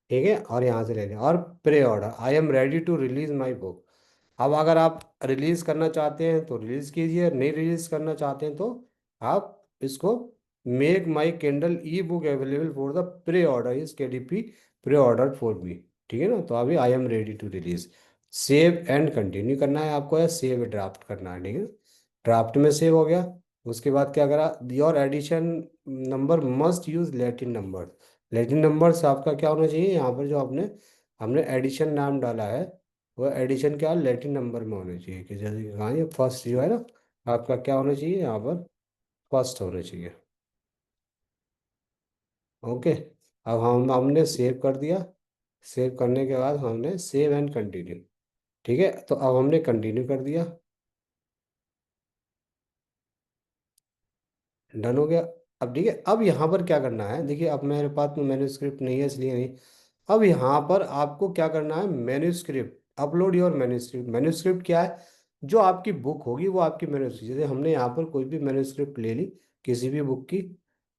ठीक है, और यहाँ से ले लें, और pre order, I am ready to release my book. अब अगर आप रिलीज करना चाहते हैं तो रिलीज कीजिए, नहीं रिलीज करना चाहते हैं तो आप इसको make my kindle e book available for the pre order is KDP pre order for me. ठीक है ना, तो अभी I am ready to release. Save and continue करना है आपको, या सेव ड्राफ्ट करना है। ठीक है, ड्राफ्ट में सेव हो गया। उसके बाद क्या करा, your edition number must use Latin number. Latin numbers आपका क्या होना चाहिए, यहाँ पर जो आपने हमने एडिशन नाम डाला है, वो एडिशन क्या लैटिन नंबर में होना चाहिए। कि जैसे कि कहाँ, ये फर्स्ट जो है ना, आपका क्या होना चाहिए यहाँ पर, फर्स्ट होना चाहिए। ओके, अब हमने सेव कर दिया। सेव करने के बाद हमने सेव एंड कंटिन्यू। ठीक है, तो अब हमने कंटिन्यू कर दिया। डन हो गया। अब ठीक है, अब यहाँ पर क्या करना है, देखिए अब मेरे पास में मैन्युस्क्रिप्ट नहीं है इसलिए नहीं। अब यहाँ पर आपको क्या करना है, manuscript upload your manuscript. Manuscript क्या है, जो आपकी बुक होगी वो आपकी मैन्युस्क्रिप्ट, जैसे हमने यहाँ पर कोई भी मैन्युस्क्रिप्ट ले ली किसी भी बुक की।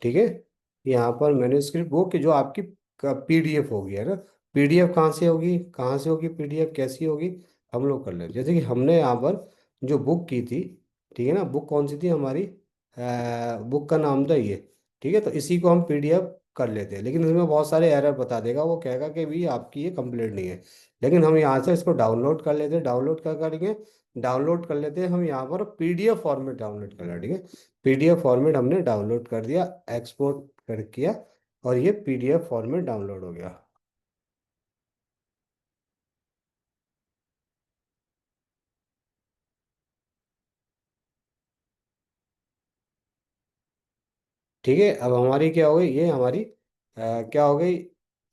ठीक है, यहाँ पर मैन्युस्क्रिप्ट वो कि जो आपकी पीडीएफ होगी, है ना। पीडीएफ कहाँ से होगी, कहाँ से होगी पीडीएफ, कैसी होगी, हम लोग कर लें। जैसे कि हमने यहाँ पर जो बुक की थी, ठीक है ना, बुक कौन सी थी हमारी, बुक का नाम था ये। ठीक है, तो इसी को हम पीडीएफ कर लेते हैं, लेकिन इसमें बहुत सारे एरर बता देगा, वो कहेगा कि भी आपकी ये कंप्लीट नहीं है। लेकिन हम यहाँ से इसको डाउनलोड कर लेते हैं। डाउनलोड क्या करेंगे, डाउनलोड कर लेते हैं हम यहाँ पर पीडीएफ फॉर्मेट डाउनलोड कर लें। ठीक है, पीडीएफ फॉर्मेट हमने डाउनलोड कर दिया, एक्सपोर्ट कर किया, और ये पीडीएफ फॉर्मेट डाउनलोड हो गया। ठीक है, अब हमारी क्या हो गई, ये हमारी क्या हो गई,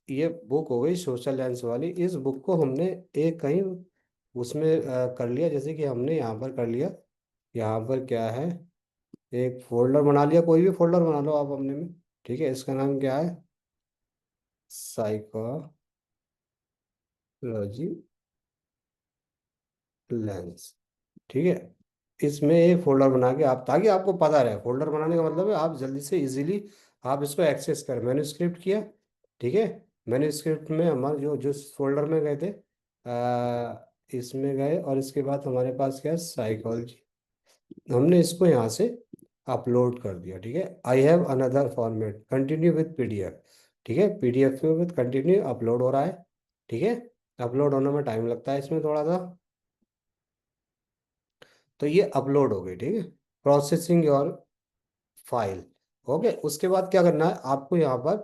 ये बुक हो गई सोशल साइंस वाली। इस बुक को हमने एक कहीं उसमें कर लिया, जैसे कि हमने यहाँ पर कर लिया। यहाँ पर क्या है, एक फोल्डर बना लिया, कोई भी फोल्डर बना लो आप अपने में। ठीक है, इसका नाम क्या है, साइकोलॉजी लेंस। ठीक है, इसमें एक फोल्डर बना के आप, ताकि आपको पता रहे, फोल्डर बनाने का मतलब है आप जल्दी से इजीली आप इसको एक्सेस करें। मैंने स्क्रिप्ट किया। ठीक है, मैंने स्क्रिप्ट में हमारे जो जो फोल्डर में गए थे, इसमें गए, और इसके बाद हमारे पास क्या है, साइकोलॉजी। हमने इसको यहाँ से अपलोड कर दिया। ठीक है, I have another format continue with PDF. ठीक है, पीडीएफ में विथ कंटिन्यू अपलोड हो रहा है। ठीक है, अपलोड होने में टाइम लगता है इसमें थोड़ा सा। तो ये अपलोड हो गई। ठीक है, प्रोसेसिंग योर फाइल। ओके, उसके बाद क्या करना है आपको, यहाँ पर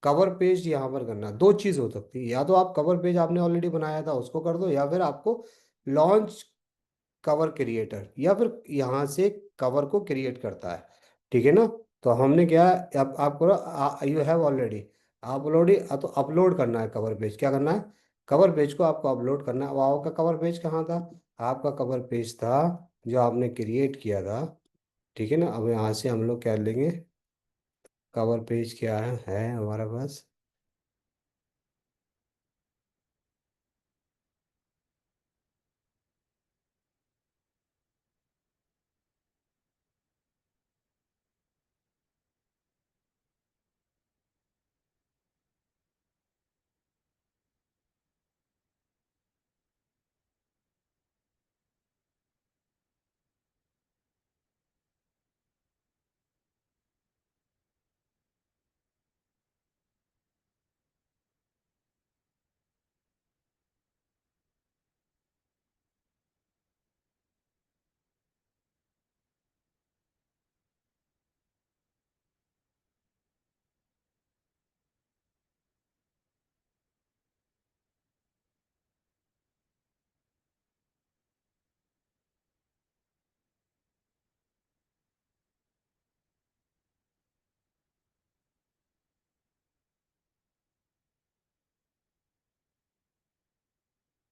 कवर पेज यहाँ पर करना है। दो चीज़ हो सकती है, या तो आप कवर पेज आपने ऑलरेडी बनाया था उसको कर दो, या फिर आपको लॉन्च कवर क्रिएटर, या फिर यहाँ से कवर को क्रिएट करता है। ठीक है ना, तो हमने क्या है, आपको यू हैव ऑलरेडी अपलोड, तो अपलोड करना है कवर पेज। क्या करना है, कवर पेज को आपको अपलोड करना है। वो आपका कवर पेज कहाँ था, आपका कवर पेज था जो आपने क्रिएट किया था। ठीक है ना, अब यहाँ से हम लोग क्या लेंगे, कवर पेज क्या है हमारे पास।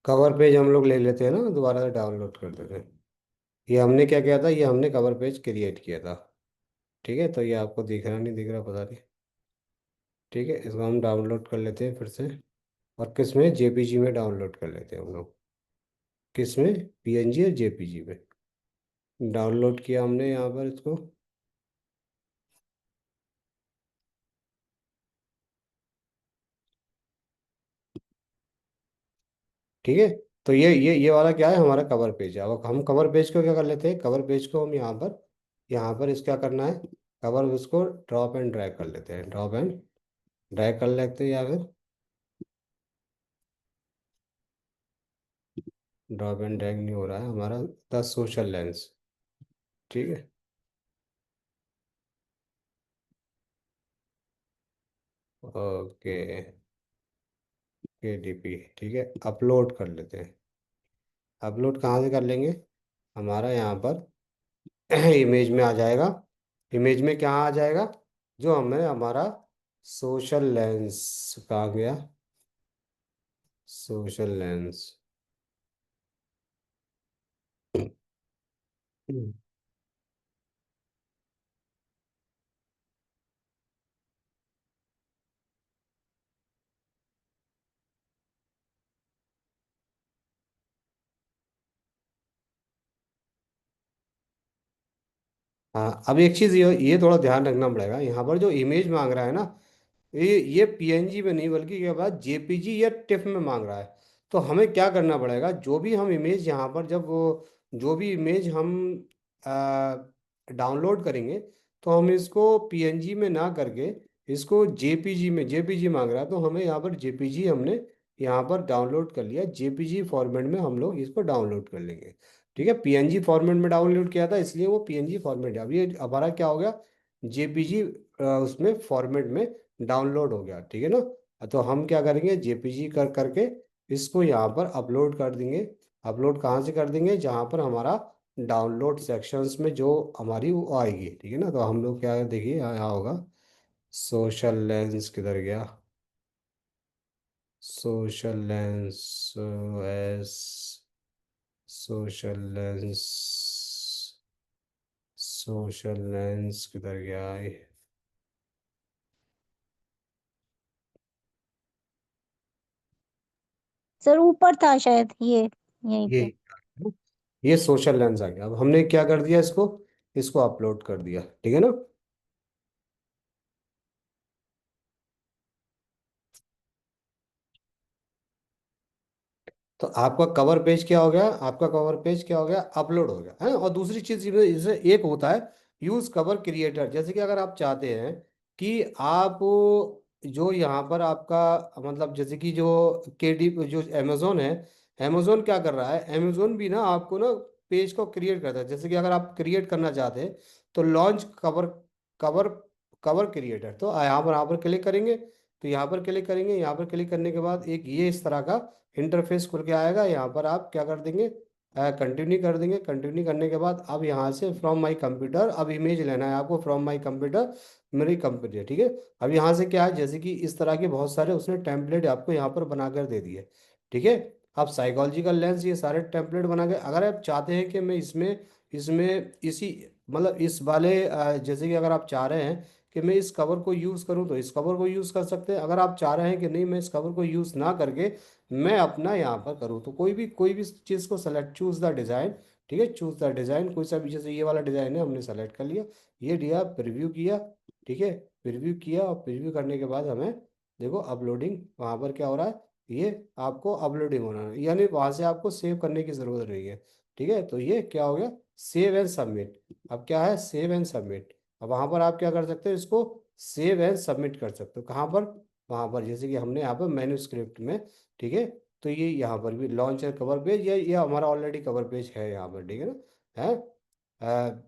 कवर पेज हम लोग ले लेते हैं ना, दोबारा से डाउनलोड कर देते हैं। ये हमने क्या किया था, ये हमने कवर पेज क्रिएट किया था। ठीक है, तो ये आपको दिख रहा नहीं दिख रहा पता नहीं। ठीक है, इसको हम डाउनलोड कर लेते हैं फिर से। और किस में, जेपीजी में डाउनलोड कर लेते हैं हम लोग। किस में, पीएनजी और जेपीजी में। डाउनलोड किया हमने यहाँ पर इसको। ठीक है, तो ये वाला क्या है, हमारा कवर पेज है। अब हम कवर पेज को क्या कर लेते हैं, कवर पेज को हम यहाँ पर इस क्या करना है, कवर उसको ड्रॉप एंड ड्रैग कर लेते हैं, ड्रॉप एंड ड्रैग कर लेते हैं, या फिर ड्रॉप एंड ड्रैग नहीं हो रहा है हमारा, द सोशल लेंस। ठीक है, ओके, केडीपी। ठीक है, अपलोड कर लेते हैं। अपलोड कहाँ से कर लेंगे, हमारा यहाँ पर इमेज में आ जाएगा। इमेज में क्या आ जाएगा, जो हमें हमारा सोशल लेंस कहाँ गया, सोशल लेंस। हाँ, अब एक चीज़ ये थोड़ा ध्यान रखना पड़ेगा, यहाँ पर जो इमेज मांग रहा है ना, ये पीएनजी में नहीं बल्कि क्या बात, जेपीजी या टिफ में मांग रहा है। तो हमें क्या करना पड़ेगा, जो भी हम इमेज यहाँ पर जब वो, जो भी इमेज हम डाउनलोड करेंगे, तो हम इसको पीएनजी में ना करके इसको जेपीजी में, जेपीजी मांग रहा है तो हमें यहाँ पर जेपीजी हमने यहाँ पर डाउनलोड कर लिया, जेपीजी फॉर्मेट में हम लोग इसको डाउनलोड कर लेंगे। ठीक है, पीएनजी फॉर्मेट में डाउनलोड किया था इसलिए वो पीएनजी फॉर्मेट है। अब ये हमारा क्या हो गया, जेपीजी उसमें फॉर्मेट में डाउनलोड हो गया। ठीक है ना, तो हम क्या करेंगे, जेपीजी कर करके इसको यहाँ पर अपलोड कर देंगे। अपलोड कहाँ से कर देंगे, जहाँ पर हमारा डाउनलोड सेक्शंस में जो हमारी वो आएगी। ठीक है ना, तो हम लोग क्या देखिए, यहाँ होगा सोशल लेंस, किधर गया, social lens, S, social lens, social lens किधर गया है? सर ऊपर था शायद, ये यहीं ये पे। ये सोशल लेंस आ गया। अब हमने क्या कर दिया, इसको इसको अपलोड कर दिया। ठीक है ना, तो आपका कवर पेज क्या हो गया, आपका कवर पेज क्या हो गया, अपलोड हो गया है। और दूसरी चीज इसे एक होता है यूज कवर क्रिएटर। जैसे कि अगर आप चाहते हैं कि आप जो यहाँ पर आपका मतलब, जैसे कि जो केडी जो अमेजोन है, अमेजोन क्या कर रहा है, अमेजोन भी ना आपको ना पेज को क्रिएट करता है। जैसे कि अगर आप क्रिएट करना चाहते हैं तो launch cover, cover cover creator, तो यहाँ पर क्लिक करेंगे। तो यहाँ पर क्लिक करेंगे, यहाँ पर क्लिक करने के बाद एक ये इस तरह का इंटरफेस खुल के आएगा। यहाँ पर आप क्या कर देंगे, कंटिन्यू कर देंगे। कंटिन्यू करने के बाद अब यहाँ से फ्रॉम माई कंप्यूटर, अब इमेज लेना है आपको फ्रॉम माई कंप्यूटर, मेरी कंप्यूटर। ठीक है, अब यहाँ से क्या है, जैसे कि इस तरह के बहुत सारे उसने टेम्पलेट आपको यहाँ पर बनाकर दे दिए। ठीक है, आप साइकोलॉजिकल लेंस, ये सारे टेम्पलेट बना के, अगर आप चाहते हैं कि मैं इसमें इसमें इसी मतलब इस वाले जैसे कि अगर आप चाह रहे हैं कि मैं इस कवर को यूज़ करूं तो इस कवर को यूज़ कर सकते हैं। अगर आप चाह रहे हैं कि नहीं, मैं इस कवर को यूज़ ना करके मैं अपना यहाँ पर करूँ, तो कोई भी चीज़ को सेलेक्ट, चूज द डिज़ाइन। ठीक है, चूज द डिज़ाइन, कोई सा भी, जैसे ये वाला डिज़ाइन है हमने सेलेक्ट कर लिया, ये दिया, प्रीव्यू किया। ठीक है, प्रीव्यू किया, और प्रीव्यू करने के बाद हमें देखो अपलोडिंग वहाँ पर क्या हो रहा है, ये आपको अपलोडिंग होना है, यानी वहाँ से आपको सेव करने की ज़रूरत नहीं है। ठीक है, तो ये क्या हो गया, सेव एंड सबमिट। अब क्या है, सेव एंड सबमिट। अब वहाँ पर आप क्या कर सकते हो, इसको सेव एंड सबमिट कर सकते हो। कहाँ पर, वहाँ पर जैसे कि हमने यहाँ पर मैन्यूस्क्रिप्ट में। ठीक है, तो ये यहाँ पर भी लॉन्च है कवर पेज, ये हमारा ऑलरेडी कवर पेज है यहाँ पर। ठीक है ना, है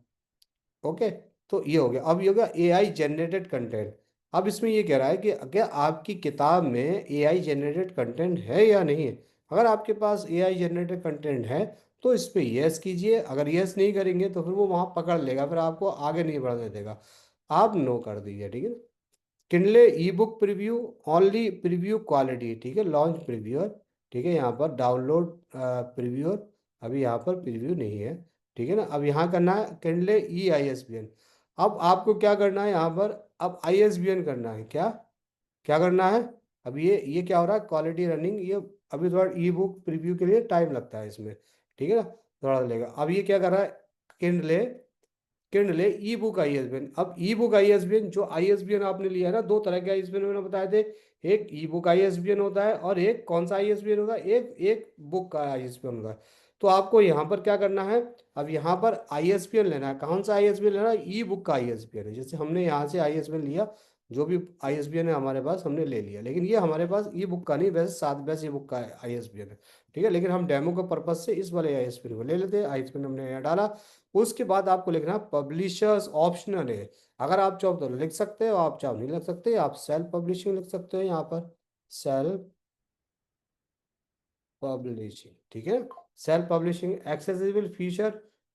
ओके। तो ये हो गया। अब ये हो गया एआई जनरेटेड कंटेंट। अब इसमें ये कह रहा है कि क्या आपकी किताब में एआई जनरेटेड कंटेंट है या नहीं है। अगर आपके पास एआई जनरेटेड कंटेंट है तो इस पे यस कीजिए, अगर यस नहीं करेंगे तो फिर वो वहाँ पकड़ लेगा, फिर आपको आगे नहीं बढ़ने देगा। आप नो कर दीजिए। ठीक है, किंडले ई book preview, only preview quality. ठीक है, लॉन्च प्रीव्यूअर। ठीक है, यहाँ पर डाउनलोड प्रीव्यू, अभी यहाँ पर प्रीव्यू नहीं है, ठीक है ना। अब यहाँ करना है कैंडले ई ISBN। अब आपको क्या करना है यहाँ पर, अब ISBN करना है, क्या क्या करना है। अब ये क्या हो रहा है, क्वालिटी रनिंग, ये अभी थोड़ा ई बुक प्रीव्यू के लिए टाइम लगता है इसमें, ठीक है ना, थोड़ा लगेगा। अब ये क्या कर रहा है, किंडले किंडले ई बुक ISBN। अब ई बुक ISBN, जो ISBN आपने लिया है ना, दो तरह के ISBN मैंने बताए थे, एक ई बुक ISBN होता है और एक कौन सा ISBN होता है, एक एक बुक का ISBN होता है। तो आपको यहाँ पर क्या करना है, अब यहाँ पर ISBN लेना है, कौन सा ISBN लेना है, ई बुक का ISBN है। जैसे हमने यहाँ से ISBN लिया, जो भी ISBN है हमारे पास हमने ले लिया, लेकिन ये हमारे पास ई बुक का नहीं, वैसे सात वैसे ई बुक का ISBN है, ठीक है। लेकिन हम डेमो के पर्पज से इस वाले ISBN को ले लेते हैं, ISBN हमने यहाँ डाला। उसके बाद आपको लिखना पब्लिशर्स, ऑप्शनल है, अगर आप चाहो तो लिख सकते हो, आप चाहो नहीं लिख सकते, आप सेल्फ पब्लिशिंग लिख सकते हो यहाँ पर, सेल्फ पब्लिशिंग, ठीक है। Self publishing accessible feature,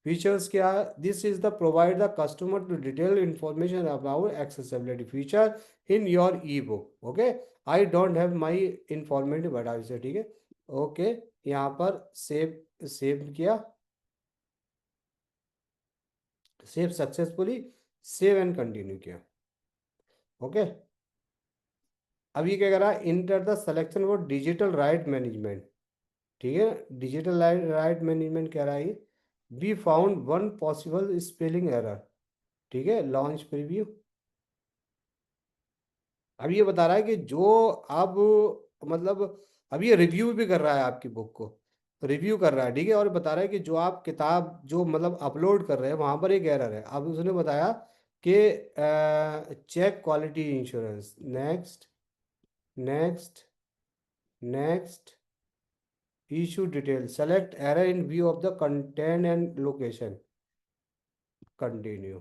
features क्या है, this is the provide the customer to detail information about accessibility feature in your e book, okay. I don't have my informative advisor, ठीक है, ओके। यहाँ पर save save किया, save successfully, save and continue किया, okay. अब ये क्या करा, enter the selection for digital right management, ठीक है। डिजिटल राइट मैनेजमेंट कह रहा है, be found one possible spelling error, ठीक है, लॉन्च प्रीव्यू। अब ये बता रहा है कि जो अब मतलब, अब ये रिव्यू भी कर रहा है आपकी बुक को, रिव्यू कर रहा है, ठीक है, और बता रहा है कि जो आप किताब जो मतलब अपलोड कर रहे हैं वहां पर एक एरर है। अब उसने बताया कि check quality insurance, next, next, next, issue details, select error in view of the content and location, continue।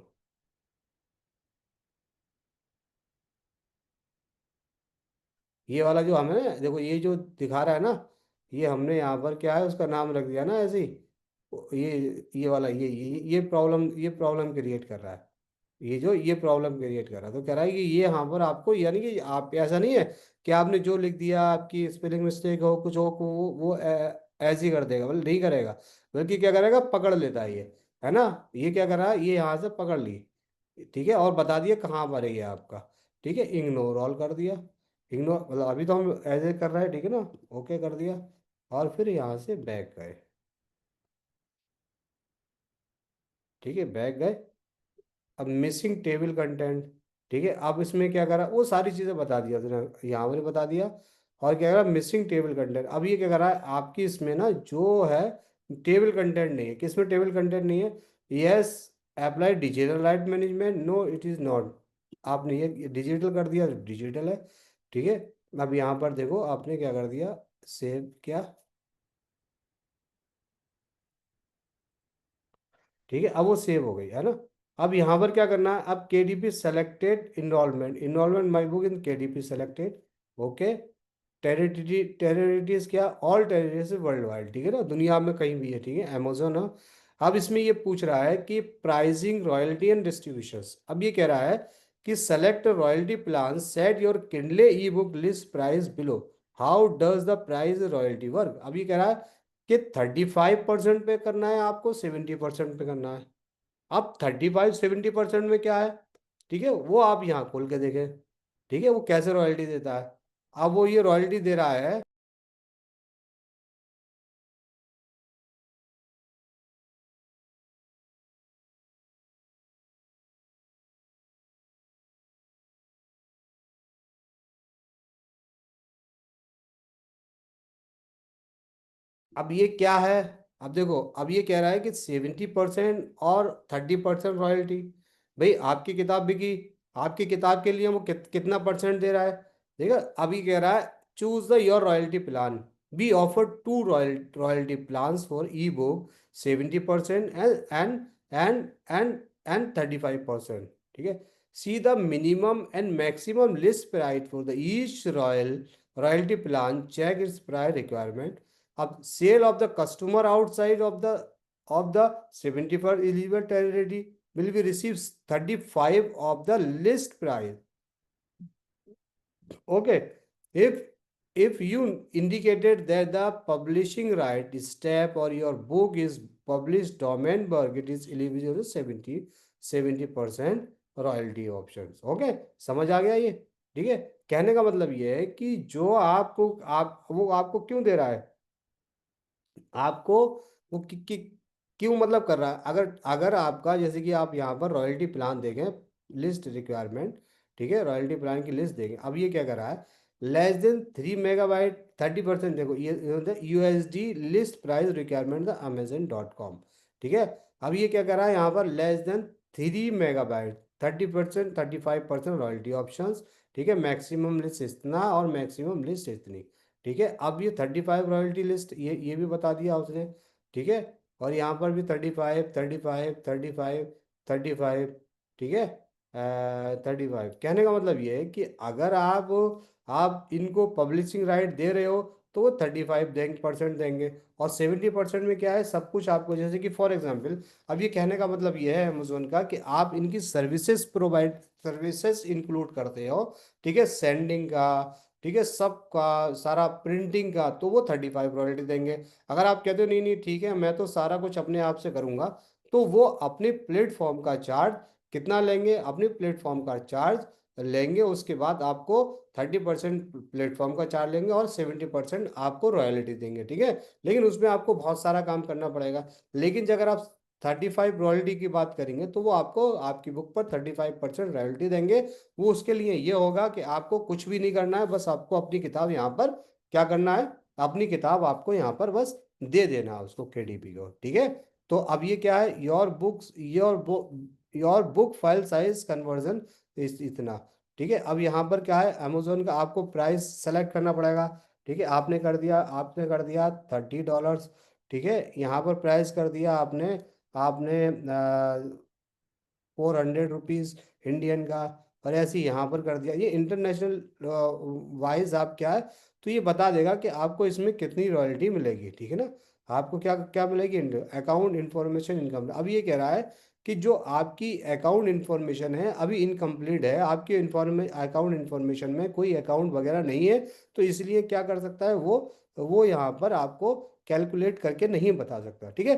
ये वाला जो हमें देखो, ये जो दिखा रहा है ना, ये हमने यहाँ पर क्या है उसका नाम रख दिया ना ऐसे ही, ये वाला ये प्रॉब्लम क्रिएट कर रहा है, ये प्रॉब्लम क्रिएट कर रहा है। तो कह रहा है कि ये यहाँ पर आपको, यानी कि आप ऐसा नहीं है कि आपने जो लिख दिया, आपकी स्पेलिंग मिस्टेक हो कुछ हो, वो ऐसे ही कर देगा, मतलब नहीं करेगा, बल्कि क्या करेगा, पकड़ लेता है ये, है ना। ये क्या कर रहा है, ये यहाँ से पकड़ ली, ठीक है, और बता दिया कहाँ पर है ये आपका, ठीक है, इग्नोर ऑल कर दिया, इग्नोर मतलब अभी तो हम ऐसे कर रहे हैं, ठीक है ना, ओके कर दिया, और फिर यहाँ से बैक गए, ठीक है, बैक गए। अब मिसिंग टेबल कंटेंट, ठीक है, अब इसमें क्या करा, वो सारी चीज़ें बता दिया उसने, यहाँ पर बता दिया। और क्या करा, मिसिंग टेबल कंटेंट, अब ये क्या करा है आपकी इसमें ना जो है, टेबल कंटेंट नहीं है, किसमें टेबल कंटेंट नहीं है, yes apply digital right management, no it is not, आपने ये डिजिटल कर दिया, डिजिटल है, ठीक है। अब यहाँ पर देखो आपने क्या कर दिया, सेव किया, ठीक है, अब वो सेव हो गई है ना। अब यहाँ पर क्या करना है, अब KDP selected, enrolment, enrolment my book in KDP selected, okay. Territories क्या, ऑल टेरिटरीज वर्ल्ड वाइड, ठीक है ना, दुनिया में कहीं भी है, ठीक है, अमेजोन है। अब इसमें ये पूछ रहा है कि प्राइसिंग, रॉयल्टी एंड डिस्ट्रीब्यूशंस। अब ये कह रहा है कि select royalty plan, set your Kindle E book list price below, how does the price royalty work. अब ये कह रहा है कि 35% पे करना है आपको, 70% पे करना है। अब 35-70% में क्या है, ठीक है, वो आप यहाँ खोल के देखें, ठीक है, वो कैसे रॉयल्टी देता है। अब वो ये रॉयल्टी दे रहा है, अब ये क्या है, अब देखो, अब ये कह रहा है कि 70% और 30% रॉयल्टी। भाई आपकी किताब बिकी, आपकी किताब के लिए वो कितना परसेंट दे रहा है, देखा। अभी कह रहा है choose the your royalty plan, be offer two royalty plans for e book, 70% and 35%, ठीक है। See the minimum and maximum list price for the each royalty plan, check its price requirement. अब sell off the customer outside of the 71 eligible territory will be receives 35 of the list price, okay। if if you indicated that the publishing right step or your book is published Domainberg, it is eligible to 70% royalty options. Okay, समझ आ गया ये? ठीक है, कहने का मतलब ये है कि जो आपको आप वो आपको क्यों दे रहा है, आपको वो क्यों मतलब कर रहा है। अगर अगर आपका जैसे कि आप यहाँ पर रॉयल्टी प्लान देखें, लिस्ट रिक्वायरमेंट, ठीक है, रॉयल्टी प्लान की लिस्ट देखें। अब ये क्या कर रहा है, लेस देन 3 मेगाबाइट 30%, देखो ये USD list price requirement the अमेजन.com। ठीक है, अब ये क्या कर रहा है यहाँ पर, less than 3 megabyte 30%, 35% royalty options. ठीक है, मैक्सिमम लिस्ट इतना और मैक्सिमम लिस्ट इतनी। ठीक है, अब ये 35 रॉयल्टी लिस्ट, ये भी बता दिया उसने। ठीक है, और यहाँ पर भी 35 35 35 35। ठीक है, 35। कहने का मतलब ये है कि अगर आप इनको पब्लिशिंग राइट दे रहे हो तो वो 35 देंगे, परसेंट देंगे। और 70% में क्या है, सब कुछ आपको, जैसे कि फॉर एग्जाम्पल, अब ये कहने का मतलब ये है अमेजोन का कि आप इनकी सर्विसेज इंक्लूड करते हो। ठीक है, सेंडिंग का, ठीक है, सबका सारा प्रिंटिंग का, तो वो 35 रॉयल्टी देंगे। अगर आप कहते हो नहीं नहीं ठीक है मैं तो सारा कुछ अपने आप से करूंगा, तो वो अपने प्लेटफॉर्म का चार्ज कितना लेंगे, अपने प्लेटफॉर्म का चार्ज लेंगे, उसके बाद आपको 30% प्लेटफॉर्म का चार्ज लेंगे और 70% आपको रॉयल्टी देंगे। ठीक है, लेकिन उसमें आपको बहुत सारा काम करना पड़ेगा। लेकिन जब अगर आप 35 रॉयल्टी की बात करेंगे तो वो आपको आपकी बुक पर 35% रॉयल्टी देंगे। वो उसके लिए ये होगा कि आपको कुछ भी नहीं करना है, बस आपको अपनी किताब यहाँ पर क्या करना है, अपनी किताब आपको यहाँ पर बस दे देना है उसको, केडीपी को। ठीक है, तो अब ये क्या है, your book file size conversion इतना। ठीक है, अब यहाँ पर क्या है, अमेजोन का आपको प्राइस सेलेक्ट करना पड़ेगा। ठीक है, आपने कर दिया $30। ठीक है, यहाँ पर प्राइस कर दिया आपने आपने ₹400 इंडियन का। और ऐसे ही यहाँ पर कर दिया, ये इंटरनेशनल वाइज आप क्या है, तो ये बता देगा कि आपको इसमें कितनी रॉयल्टी मिलेगी। ठीक है ना, आपको क्या क्या मिलेगी, अकाउंट इंफॉर्मेशन इनकम। अब ये कह रहा है कि जो आपकी अकाउंट इंफॉर्मेशन है अभी इनकम्प्लीट है, आपके अकाउंट इंफॉर्मेशन में कोई अकाउंट वगैरह नहीं है, तो इसलिए क्या कर सकता है वो यहाँ पर आपको कैलकुलेट करके नहीं बता सकता। ठीक है,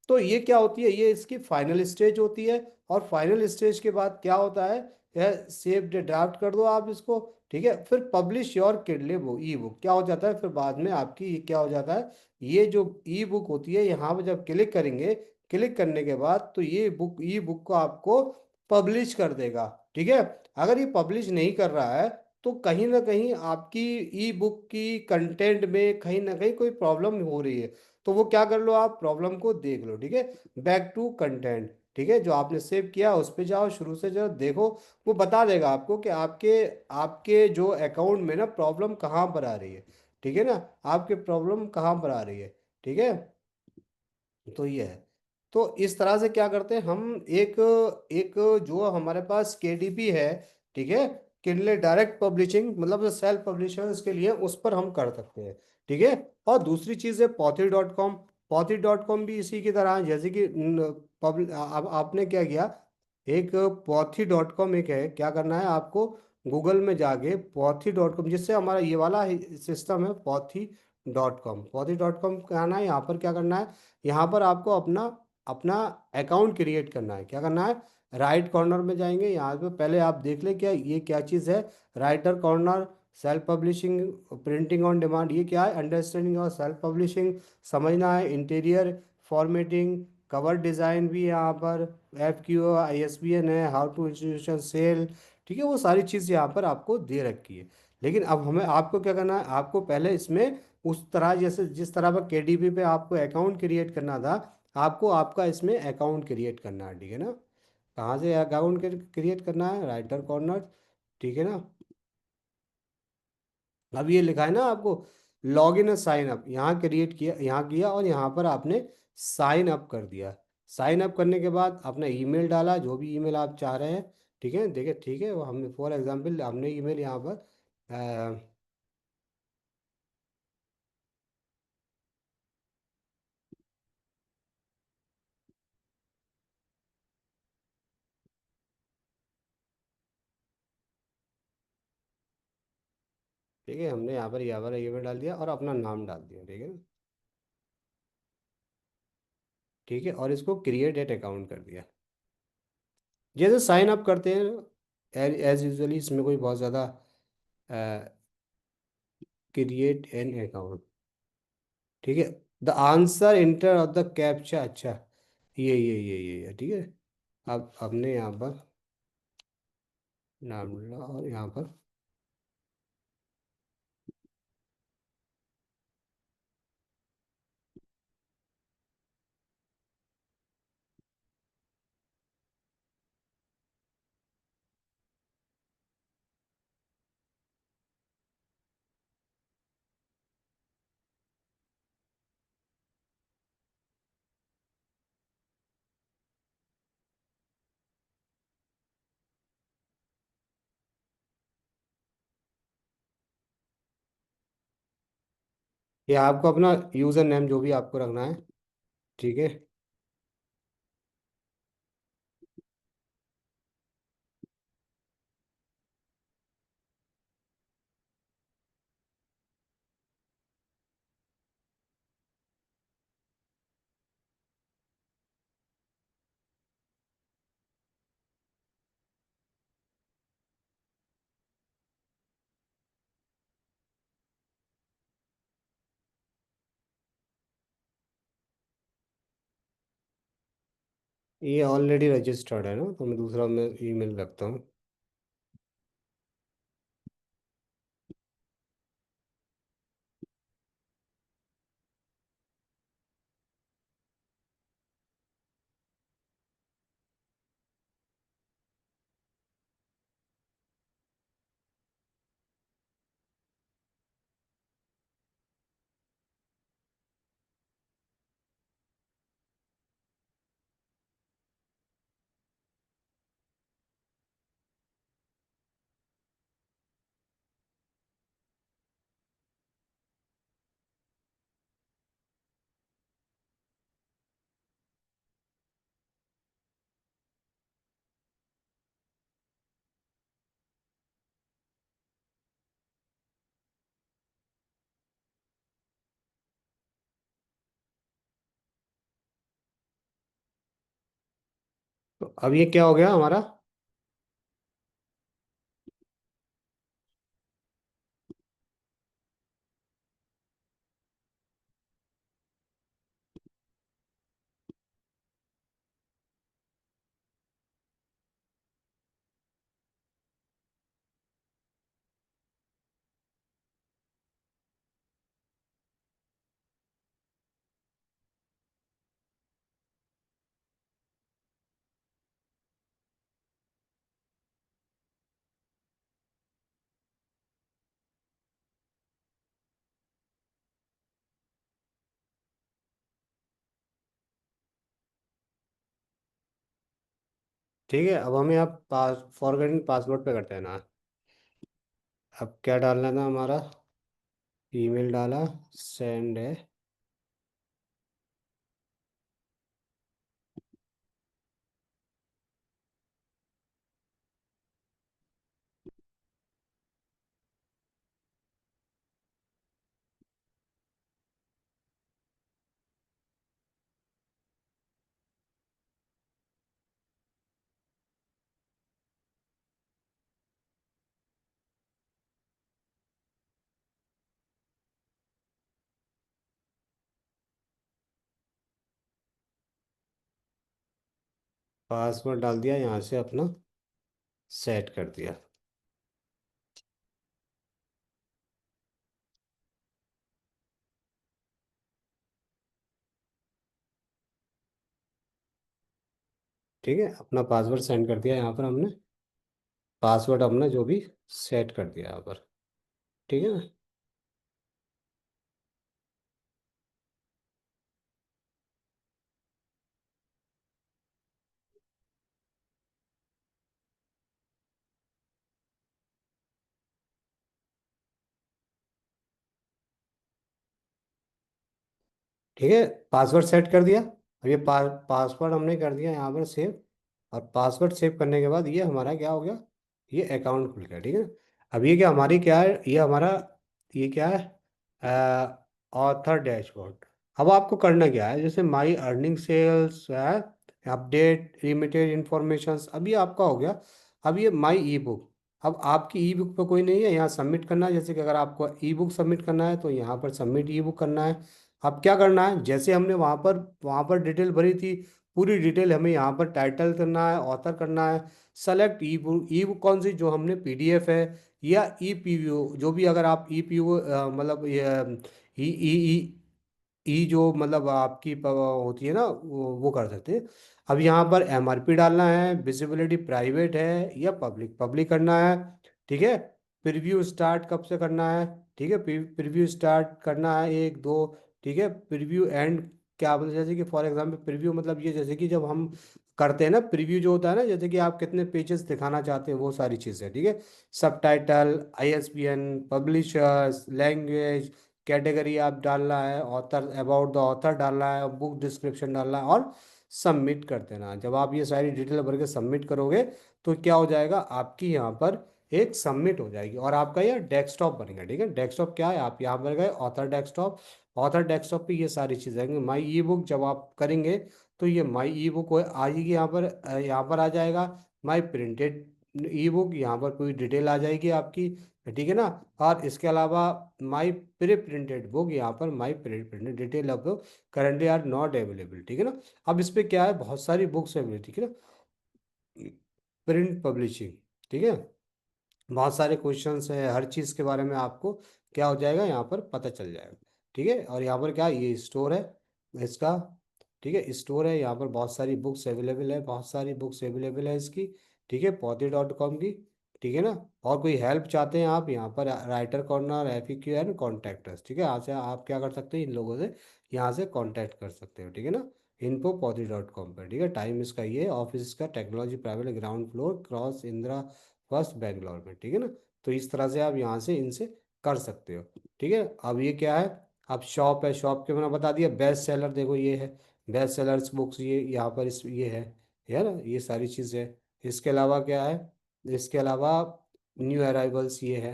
तो ये क्या होती है, ये इसकी फाइनल स्टेज होती है। और फाइनल स्टेज के बाद क्या होता है, यह सेव ड्राफ्ट कर दो आप इसको। ठीक है, फिर publish your Kindle book e book क्या हो जाता है, फिर बाद में आपकी ये क्या हो जाता है, ये जो ई बुक होती है यहाँ पर जब क्लिक करेंगे, क्लिक करने के बाद तो ये ई बुक को आपको पब्लिश कर देगा। ठीक है, अगर ये पब्लिश नहीं कर रहा है तो कहीं ना कहीं आपकी ई बुक की कंटेंट में कहीं ना कहीं कोई प्रॉब्लम हो रही है, तो वो क्या कर लो, आप प्रॉब्लम को देख लो। ठीक है, बैक टू कंटेंट, ठीक है, जो आपने सेव किया उस पे जाओ, शुरू से जो देखो, वो बता देगा आपको कि आपके आपके जो अकाउंट में ना प्रॉब्लम कहाँ पर आ रही है। ठीक है ना, आपके प्रॉब्लम कहाँ पर आ रही है। ठीक है, तो ये है। तो इस तरह से क्या करते हैं हम, एक एक जो हमारे पास केडीपी है, ठीक है, किंडले डायरेक्ट पब्लिशिंग, मतलब जो सेल्फ पब्लिशर्स के लिए, उस पर हम कर सकते हैं। ठीक है, और दूसरी चीज़ है पॉथी.com। पॉथी.com भी इसी की तरह है, जैसे कि अब आपने क्या किया, एक पॉथी.com एक है, क्या करना है आपको, गूगल में जाके पॉथी.com, जिससे हमारा ये वाला सिस्टम है पॉथी.com। पॉथी.com कहना है, यहाँ पर क्या करना है, यहाँ पर आपको अपना अपना अकाउंट क्रिएट करना है। क्या करना है, राइट कॉर्नर में जाएंगे, यहाँ पे पहले आप देख ले क्या ये क्या चीज़ है, writer corner, self publishing, printing on demand, ये क्या है, अंडरस्टैंडिंग और सेल्फ पब्लिशिंग समझना है, इंटीरियर फॉर्मेटिंग, कवर डिज़ाइन भी है यहाँ पर, FQ ISBN है, हाउ टू इंस्टीट्यूशन सेल। ठीक है, वो सारी चीज़ यहाँ पर आपको दे रखी है। लेकिन अब हमें आपको क्या करना है, आपको पहले इसमें उस तरह, जैसे जिस तरह पर केडीपी पे आपको अकाउंट क्रिएट करना था, आपको आपका इसमें अकाउंट क्रिएट करना है। ठीक है ना, कहाँ से अकाउंट क्रिएट करना है, राइटर कॉर्नर। ठीक है ना, अब ये लिखा है ना आपको, लॉग इन साइन अप, यहाँ क्रिएट किया, यहाँ किया, और यहाँ पर आपने साइन अप कर दिया। साइन अप करने के बाद अपना ईमेल डाला, जो भी ईमेल आप चाह रहे हैं। ठीक है, देखिए, ठीक है, वो हमने फॉर एग्जांपल हमने ईमेल यहाँ पर ठीक है, हमने यहाँ पर ईमेल डाल दिया और अपना नाम डाल दिया, ठीक है ना। ठीक है, और इसको क्रिएट एट अकाउंट कर दिया। जैसे साइन अप करते हैं एज यूजली, इसमें कोई बहुत ज़्यादा, क्रिएट एन अकाउंट, ठीक है। The answer inter of the captcha, अच्छा, ये ठीक है। अब हमने यहाँ पर नाम डाला और यहाँ पर, ये आपको अपना यूज़र नेम जो भी आपको रखना है, ठीक है। ये ऑलरेडी रजिस्टर्ड है ना, तो मैं दूसरा मैं ईमेल रखता हूँ। तो अब ये क्या हो गया हमारा। ठीक है, अब हमें आप फॉरगेटिंग पासवर्ड पे करते हैं ना। अब क्या डालना था हमारा, ईमेल डाला, सेंड है। पासवर्ड डाल दिया, यहाँ से अपना सेट कर दिया। ठीक है, अपना पासवर्ड सेंड कर दिया यहाँ पर हमने, पासवर्ड अपना जो भी सेट कर दिया यहाँ पर, ठीक है ना। ठीक है, पासवर्ड सेट कर दिया। अब ये पासवर्ड हमने कर दिया यहाँ पर सेव, और पासवर्ड सेव करने के बाद ये हमारा क्या हो गया, ये अकाउंट खुल गया, ठीक है। अब ये क्या हमारी क्या है, ये हमारा ये क्या है, ऑथर डैशबोर्ड। अब आपको करना क्या है, जैसे माई अर्निंग सेल्स है, अपडेट लिमिटेड इंफॉर्मेशन, अभी आपका हो गया। अब ये माई ई बुक, अब आपकी ई बुक पे कोई नहीं है, यहाँ सबमिट करना है। जैसे कि अगर आपको ई बुक सबमिट करना है तो यहाँ पर सबमिट ई बुक करना है। अब क्या करना है, जैसे हमने वहाँ पर डिटेल भरी थी, पूरी डिटेल हमें यहाँ पर टाइटल करना है, ऑथर करना है, सेलेक्ट ई बुक कौन सी, जो हमने पीडीएफ है या ई पीवीओ, जो भी, अगर आप ई पीओ मतलब ये ई ई ई जो मतलब आपकी होती है ना, वो कर सकते हैं। अब यहाँ पर एमआरपी डालना है, विजिबिलिटी प्राइवेट है या पब्लिक, पब्लिक करना है। ठीक है, प्रीव्यू स्टार्ट कब से करना है, ठीक है, प्रीव्यू स्टार्ट करना है 1 2, ठीक है, प्रीव्यू एंड क्या मतलब, जैसे कि फॉर एग्जांपल प्रीव्यू मतलब ये, जैसे कि जब हम करते हैं ना प्रीव्यू जो होता है ना, जैसे कि आप कितने पेजेस दिखाना चाहते हैं, वो सारी चीज़ें, ठीक है। सब title, ISBN, publishers, language, category आप डालना है, ऑथर, अबाउट द ऑथर डालना है, बुक डिस्क्रिप्शन डालना है और सबमिट कर देना। जब आप ये सारी डिटेल भर के सबमिट करोगे तो क्या हो जाएगा, आपकी यहाँ पर एक सबमिट हो जाएगी और आपका ये डेस्कटॉप बनेगा। ठीक है, डेस्कटॉप क्या है, आप यहाँ पर गए ऑथर डेस्कटॉप, ऑथर डेस्कटॉप पे ये सारी चीज़ें आएंगी। माई ई बुक जब आप करेंगे तो ये माई ई बुक आएगी, यहाँ पर आ जाएगा। माई प्रिंटेड ई बुक, यहाँ पर पूरी डिटेल आ जाएगी आपकी, ठीक है ना। और इसके अलावा माई प्री प्रिंटेड बुक, यहाँ पर माई प्री प्रिंटेड डिटेल अब करंटली आर नॉट अवेलेबल, ठीक है ना। अब इस पे क्या है, बहुत सारी बुक्स अवेलेबल, ठीक है ना, प्रिंट पब्लिशिंग, ठीक है, बहुत सारे क्वेश्चंस है, हर चीज़ के बारे में आपको क्या हो जाएगा, यहाँ पर पता चल जाएगा। ठीक है, और यहाँ पर क्या, ये स्टोर है इसका, ठीक है, स्टोर है, यहाँ पर बहुत सारी बुक्स अवेलेबल है, बहुत सारी बुक्स अवेलेबल है इसकी, ठीक है, पौधे.com की, ठीक है ना। और कोई हेल्प चाहते हैं आप, यहाँ पर writer corner, FAQ and contact us, ठीक है, यहाँ से आप क्या कर सकते हैं, इन लोगों से यहाँ से कॉन्टैक्ट कर सकते हो, ठीक है ना। इनको पौधे.com पर, ठीक है। टाइम इसका ये है, ऑफिस का technology private, ground floor, cross Indira first, Bangalore में, ठीक है ना। तो इस तरह से आप यहाँ से इनसे कर सकते हो, ठीक है। अब ये क्या है, अब शॉप है, शॉप के मैंने बता दिया। बेस्ट सेलर देखो ये है, बेस्ट सेलर्स बुक्स, ये यहाँ पर इस ये है ना, ये सारी चीज़ें है। इसके अलावा क्या है, इसके अलावा न्यू अराइवल्स ये है,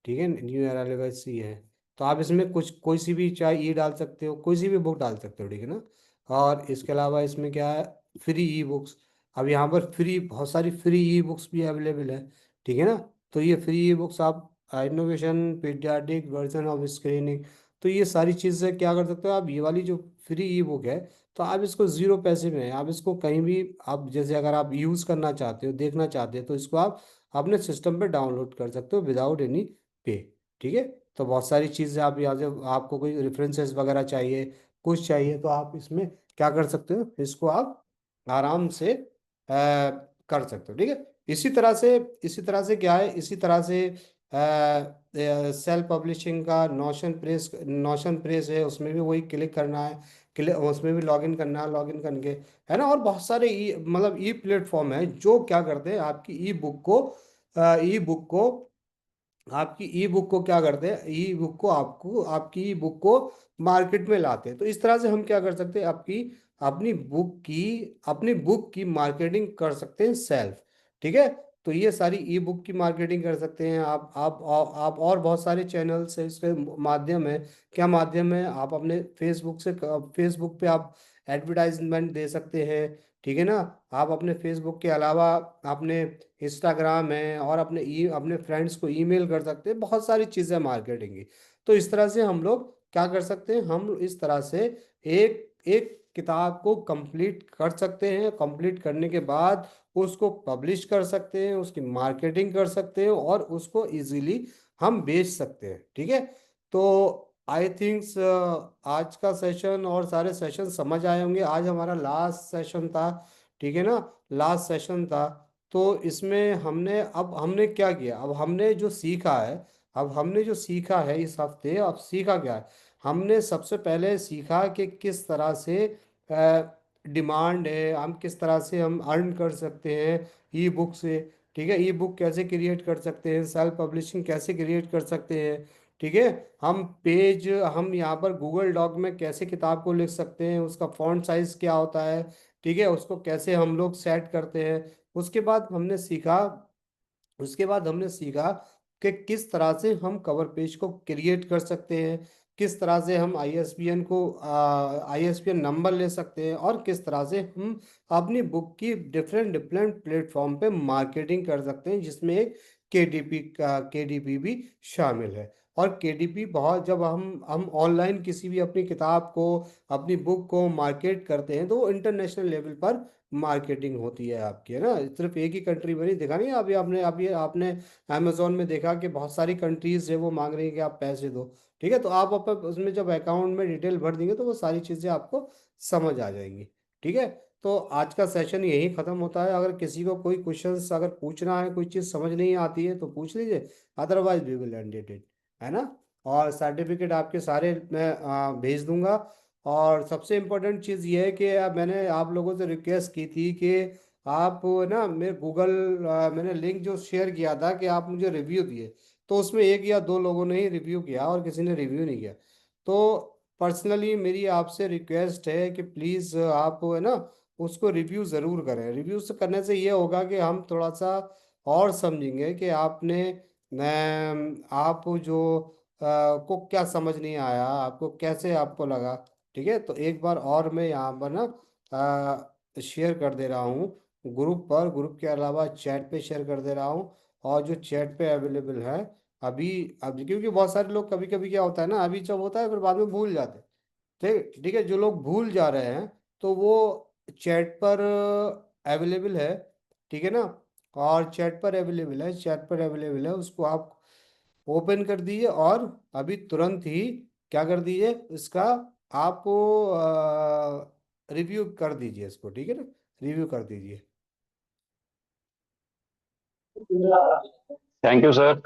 ठीक है, न्यू अराइवल्स ये है। तो आप इसमें कुछ कोई सी भी, चाहे ई डाल सकते हो, कोई सी भी बुक डाल सकते हो, ठीक है ना। और इसके अलावा इसमें क्या है, फ्री ई बुक्स। अब यहाँ पर फ्री, बहुत सारी फ्री ई बुक्स भी अवेलेबल है, ठीक है ना। तो ये फ्री ई बुक्स आप, innovation, paediatric version of screening, तो ये सारी चीज़ें क्या कर सकते हो आप, ये वाली जो फ्री ई बुक है, तो आप इसको 0 पैसे में, आप इसको कहीं भी, आप जैसे अगर आप यूज़ करना चाहते हो, देखना चाहते हो, तो इसको आप अपने सिस्टम पे डाउनलोड कर सकते हो विदाउट एनी पे, ठीक है। तो बहुत सारी चीज़ें आप यहाँ से, आपको कोई रेफरेंसेस वगैरह चाहिए, कुछ चाहिए, तो आप इसमें क्या कर सकते हो, इसको आप आराम से कर सकते हो, ठीक है। इसी तरह से क्या है, इसी तरह से सेल्फ पब्लिशिंग का नोशन प्रेस है, उसमें भी वही क्लिक करना है, उसमें भी लॉगिन करना है, लॉगिन करके, है ना। और बहुत सारे ई मतलब ई प्लेटफॉर्म है जो क्या करते हैं, आपकी ई बुक को आपकी ई बुक को क्या करते हैं, ई बुक को आपको आपकी ई बुक को मार्केट में लाते हैं। तो इस तरह से हम क्या कर सकते हैं, अपनी बुक की मार्केटिंग कर सकते हैं सेल्फ, ठीक है। तो ये सारी ई बुक की मार्केटिंग कर सकते हैं आप और बहुत सारे चैनल्स है, इसके माध्यम है। क्या माध्यम है, आप अपने फेसबुक पे आप एडवर्टाइजमेंट दे सकते हैं, ठीक है ना। आप अपने फेसबुक के अलावा अपने इंस्टाग्राम है, और अपने फ्रेंड्स को ईमेल कर सकते हैं, बहुत सारी चीज़ें मार्केटिंग की। तो इस तरह से हम लोग क्या कर सकते हैं, हम इस तरह से एक एक किताब को कंप्लीट कर सकते हैं। कंप्लीट करने के बाद उसको पब्लिश कर सकते हैं, उसकी मार्केटिंग कर सकते हैं और उसको इजीली हम बेच सकते हैं, ठीक है। तो आई थिंक्स आज का सेशन और सारे सेशन समझ आए होंगे। आज हमारा लास्ट सेशन था, ठीक है ना, लास्ट सेशन था। तो इसमें हमने क्या किया, अब हमने जो सीखा है इस हफ्ते, अब सीखा क्या है, हमने सबसे पहले सीखा कि किस तरह से डिमांड है, हम किस तरह से हम अर्न कर सकते हैं ई बुक से, ठीक है। ई बुक कैसे क्रिएट कर सकते हैं, सेल्फ पब्लिशिंग कैसे क्रिएट कर सकते हैं, ठीक है। हम यहाँ पर गूगल डॉक में कैसे किताब को लिख सकते हैं, उसका फॉन्ट साइज क्या होता है, ठीक है, उसको कैसे हम लोग सेट करते हैं। उसके बाद हमने सीखा उसके बाद हमने सीखा कि किस तरह से हम कवर पेज को क्रिएट कर सकते हैं, किस तरह से हम आईएसबीएन को आईएसबीएन नंबर ले सकते हैं, और किस तरह से हम अपनी बुक की डिफरेंट डिफरेंट प्लेटफॉर्म पे मार्केटिंग कर सकते हैं, जिसमें एक केडीपी भी शामिल है। और केडीपी बहुत, जब हम ऑनलाइन किसी भी अपनी किताब को, अपनी बुक को मार्केट करते हैं, तो वो इंटरनेशनल लेवल पर मार्केटिंग होती है आपकी, है ना। सिर्फ एक ही कंट्री में नहीं, देखा नहीं अभी आपने अमेजोन में देखा कि बहुत सारी कंट्रीज है वो मांग रही है कि आप पैसे दो। ठीक है, तो आप उसमें जब अकाउंट में डिटेल भर देंगे तो वो सारी चीज़ें आपको समझ आ जाएंगी। ठीक है, तो आज का सेशन यही खत्म होता है। अगर किसी को कोई क्वेश्चंस अगर पूछना है, कोई चीज़ समझ नहीं आती है तो पूछ लीजिए, otherwise we will end it, है ना। और सर्टिफिकेट आपके सारे मैं भेज दूंगा। और सबसे इम्पोर्टेंट चीज़ ये है कि मैंने आप लोगों से रिक्वेस्ट की थी कि आप ना, मेरे गूगल मैंने लिंक जो शेयर किया था कि आप मुझे रिव्यू दिए, तो उसमें एक या दो लोगों ने ही रिव्यू किया और किसी ने रिव्यू नहीं किया। तो पर्सनली मेरी आपसे रिक्वेस्ट है कि प्लीज़ आप है ना उसको रिव्यू ज़रूर करें। रिव्यू से करने से ये होगा कि हम थोड़ा सा और समझेंगे कि आपने आप जो को क्या समझ नहीं आया, आपको कैसे आपको लगा। ठीक है, तो एक बार और मैं यहाँ पर ना शेयर कर दे रहा हूँ ग्रुप पर, ग्रुप के अलावा चैट पे शेयर कर दे रहा हूँ। और जो चैट पे अवेलेबल है अभी, अभी क्योंकि बहुत सारे लोग कभी कभी क्या होता है ना, अभी जब होता है फिर बाद में भूल जाते हैं। ठीक ठीक है, जो लोग भूल जा रहे हैं तो वो चैट पर अवेलेबल है। ठीक है ना, और चैट पर अवेलेबल है, चैट पर अवेलेबल है, उसको आप ओपन कर दीजिए और अभी तुरंत ही क्या कर दीजिए इसका, आप रिव्यू कर दीजिए इसको। ठीक है ना, रिव्यू कर दीजिए। Thank you sir.